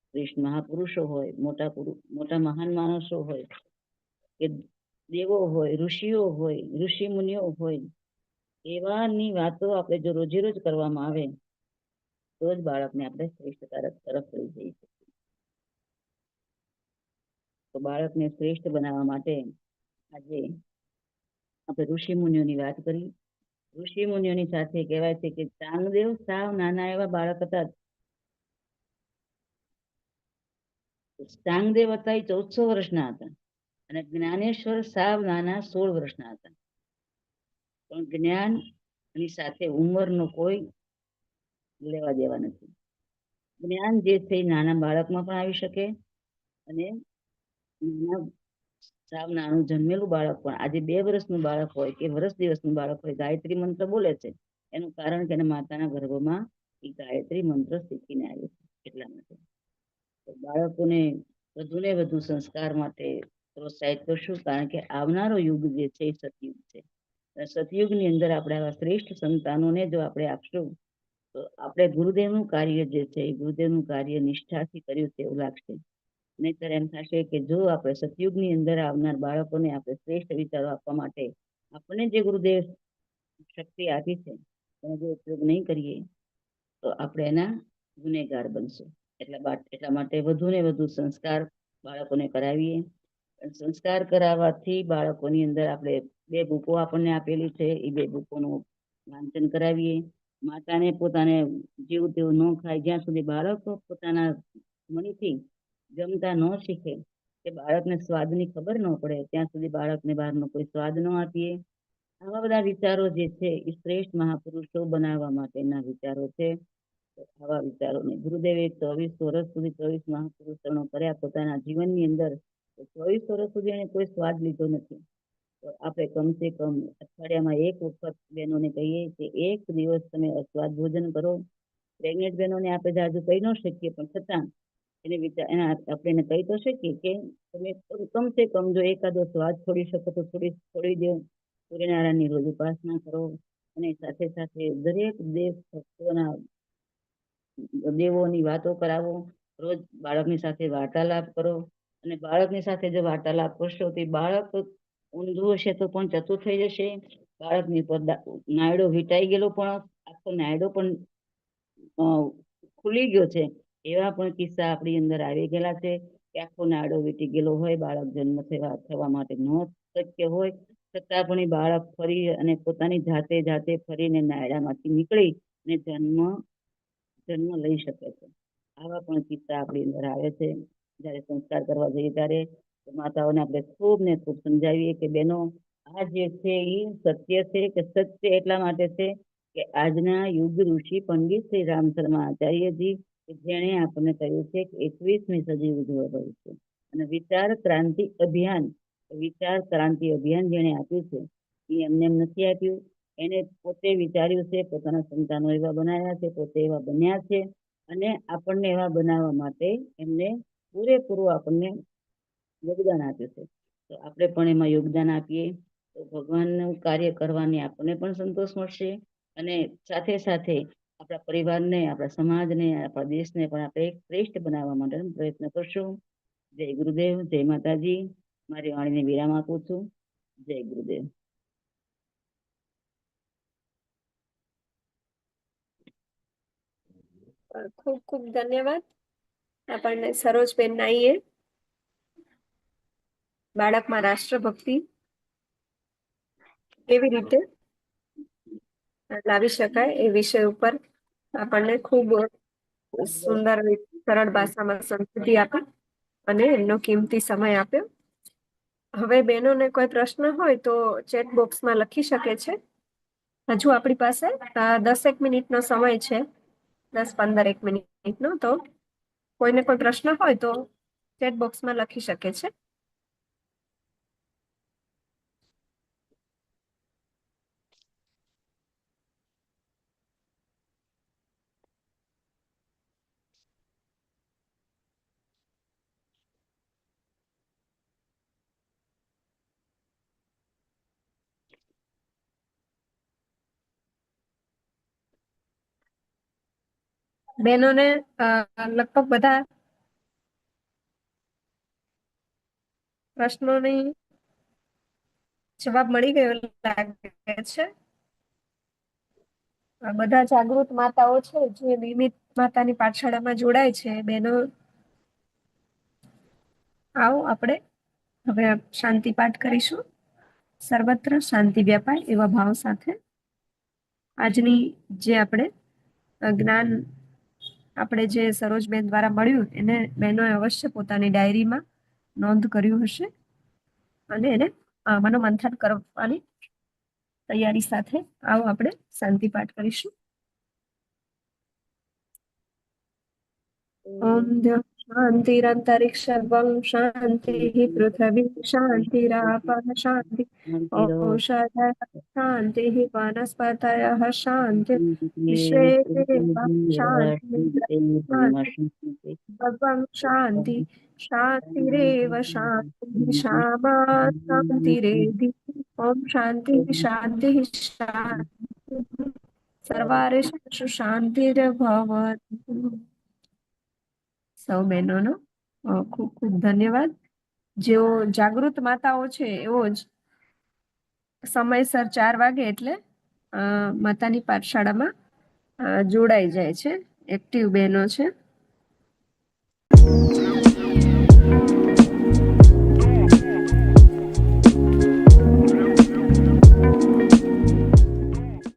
શ્રેષ્ઠ મહાપુરુષો હોય, મોટા મહાન માણસો હોય, કે દેવો હોય, ઋષિઓ હોય, ઋષિ મુનિઓ હોય, એવાની વાતો આપણે જો રોજે રોજ કરવામાં આવે તો જ બાળકને આપણે શ્રેષ્ઠતા તરફ લઈ જઈ શકીએ. તો બાળકને શ્રેષ્ઠ બનાવવા માટે આજે આપણે ઋષિ મુનિઓની વાત કરી. ઋષિ મુનિઓની સાથે કહેવાય છે કે ચાંગદેવ સાવ નાના એવા બાળક હતા. ચાંગદેવ હતા એ 1400 વર્ષના હતા અને જ્ઞાનેશ્વર સાવ નાના 16 વર્ષના હતા. પણ જ્ઞાનની સાથે ઉંમરનો કોઈ લેવા દેવા નથી. જ્ઞાન જે છે એ નાના બાળકમાં પણ આવી શકે અને સાવ નાનું જન્મેલું બાળક પણ આજે 2 વર્ષનું બાળક હોય કે વર્ષ દિવસનું બાળક હોય ગાયત્રી મંત્ર બોલે છે, એનું કારણ કે એના માતાના ગર્ભમાં એ ગાયત્રી મંત્ર શીખીને આવ્યો છે. એટલા માટે બાળકોને વધુ ને વધુ સંસ્કાર માટે પ્રોત્સાહિત કરશું, કારણ કે આવનારો યુગ જે છે એ સતયુગ છે. સતયુગની અંદર આપણે આવા શ્રેષ્ઠ સંતાનોને જો આપણે આપશું તો આપણે ગુરુદેવનું કાર્ય જે છે એ ગુરુદેવનું કાર્ય નિષ્ઠાથી કર્યું છે એવું લાગશે. નહીંતર એમ થશે કે જો આપણે સતયુગની અંદર આવનાર બાળકોને આપણે શ્રેષ્ઠ વિચારો આપવા માટે આપણને જે ગુરુદેવ શક્તિ આપી છે એનો જો ઉપયોગ નહીં કરીએ તો આપણે એના ગુનેગાર બનશું. એટલા માટે વધુ ને વધુ સંસ્કાર બાળકોને કરાવીએ. સંસ્કાર કરાવવાથી બાળકોની અંદર આપણે 2 બુકો આપણને આપેલી છે, એ 2 બુકોનું વાંચન કરાવીએ. માતાને પોતાને જેવું તેવું ન ખાય, જ્યાં સુધી બાળકો પોતાના મનથી જમતા ન શીખે કે બાળકને સ્વાદની ખબર ન પડે ત્યાં સુધી બાળકને બહારનો કોઈ સ્વાદ ન આપીએ. આવા બધા વિચારો જે છે એ શ્રેષ્ઠ મહાપુરુષો બનાવવા માટેના વિચારો છે. તો આવા વિચારોને ગુરુદેવે 24 વર્ષ સુધી 24 મહાપુરુષો કર્યા પોતાના જીવનની અંદર. 24 વર્ષ સુધી એને કોઈ સ્વાદ લીધો નથી. તો આપણે કમસે કમ અઠવાડિયામાં એક વખત બહેનોને કહીએ કે એક દિવસ તમે અસ્વાદ ભોજન કરો. પ્રેગ્નેન્ટ બહેનોને આપણે જાજુ કહી ન શકીએ, પણ છતાં આપણે એને કહી તો શકીએ કે તમે કમસે કમ જો એકાદો સ્વાદ છોડી શકો તો છોડી દો. સૂર્યનારાયણની રોજ ઉપાસના કરો અને સાથે સાથે દરેક દેવોની વાતો કરાવો. રોજ બાળકની સાથે વાર્તાલાપ કરો અને બાળકની સાથે જો વાર્તાલાપ કરશો તો બાળક ઊંધું હશે તો પણ ચતું થઈ જશે. બાળકની પર નાયડો વીંટાઈ ગયેલો પણ આખો નાયડો પણ ખુલી ગયો છે એવા પણ કિસ્સા આપણી અંદર આવી ગયેલા છે કે આખો નાયડો વીંટી ગયેલો હોય, બાળક જન્મ થવા માટે ન શક્ય હોય, છતાં પણ એ બાળક ફરી અને પોતાની જાતે ફરીને નાયડામાંથી નીકળી અને જન્મ લઈ શકે છે. આવા પણ કિસ્સા આપણી અંદર આવે છે. જ્યારે સંસ્કાર કરવા જઈએ ત્યારે માતાઓને આપણે ખૂબ ને ખૂબ સમજાવીએ કે બહેનો આ જે છે એ સત્ય છે, કે સત્ય એટલા માટે છે કે આજના યુગ ઋષિ પંડિત શ્રી રામ શર્મા આચાર્યજી કે જેણે આપણને કહ્યું છે કે 21મી સદી ઉજવવા છે અને વિચાર ક્રાંતિ અભિયાન જેણે આપ્યું છે એ એમને એમ નથી આપ્યું. એને પોતે વિચાર્યું છે, પોતાના સંતાનો એવા બનાવ્યા છે, પોતે એવા બન્યા છે અને આપણને એવા બનાવવા માટે એમને પૂરેપૂરું આપણને યોગદાન આપ્યું છે. તો આપણે પણ એમાં યોગદાન આપીએ તો ભગવાનનું કાર્ય કરવાની આપણને પણ સંતોષ મળશે અને સાથે સાથે આપણા પરિવારને, આપણા સમાજને, આપણા દેશને પણ આપણે એક શ્રેષ્ઠ બનાવવા માટે પ્રયત્ન કરશું. જય ગુરુદેવ, જય માતાજી. મારી વાણીને વિરામ આપું છું. જય ગુરુદેવ. ખૂબ ખૂબ ધન્યવાદ આપણને સરોજબેન નાઈએ બાળકમાં રાષ્ટ્રભક્તિ કેવી રીતે લાવી શકાય એ વિષય ઉપર આપણને ખૂબ સુંદર સરળ ભાષામાં સમજૂતી આપી અને એમનો કિંમતી સમય આપ્યો. હવે બહેનોને કોઈ પ્રશ્ન હોય તો ચેટ બોક્સમાં લખી શકે છે. હજુ આપણી પાસે 10 મિનિટનો સમય છે, 10-15 મિનિટનો. તો કોઈને કોઈ પ્રશ્ન હોય તો ચેટ બોક્સમાં લખી શકે છે. બહેનોને લગભગ બધા પ્રશ્નોની જવાબ મળી ગયો લાગે છે. બધા જાગૃત માતાઓ છે જે નિયમિત માતાની પાઠશાળામાં જોડાય છે. બહેનો આવો આપણે હવે શાંતિ પાઠ કરીશું. સર્વત્ર શાંતિ વ્યાપાય એવા ભાવ સાથે આજની જે આપણે જ્ઞાન આપણે જે સરોજબેન દ્વારા મળ્યું એને બહેનોએ અવશ્ય પોતાની ડાયરીમાં નોંધ કર્યું હશે અને એને મનોમંથન કરવાની તૈયારી સાથે આવો આપણે શાંતિ પાઠ કરીશું. ઓમ શાંતિરંતરિક્ષર્વં શાંતિઃ પૃથ્વી શાંતિરાપઃ શાંતિ ઔષધયઃ શાંતિઃ વનસ્પતયઃ શાંતિ વિશ્વે દેવાः શાંતિः ભગવાન શાંતિ શાંતિરેવ શાંતિઃ શામા શાંતિરેધિ ઓમ શાંતિઃ શાંતિઃ શાંતિઃ સર્વારેષુ શાંતિર્ભવતુ. સૌ બહેનોનો ખૂબ ખૂબ ધન્યવાદ. જેઓ જાગૃત માતાઓ છે એવો જ સમયસર 4 વાગે એટલે માતાની પાઠશાળામાં જોડાઈ જાય છે, એક્ટિવ બહેનો છે.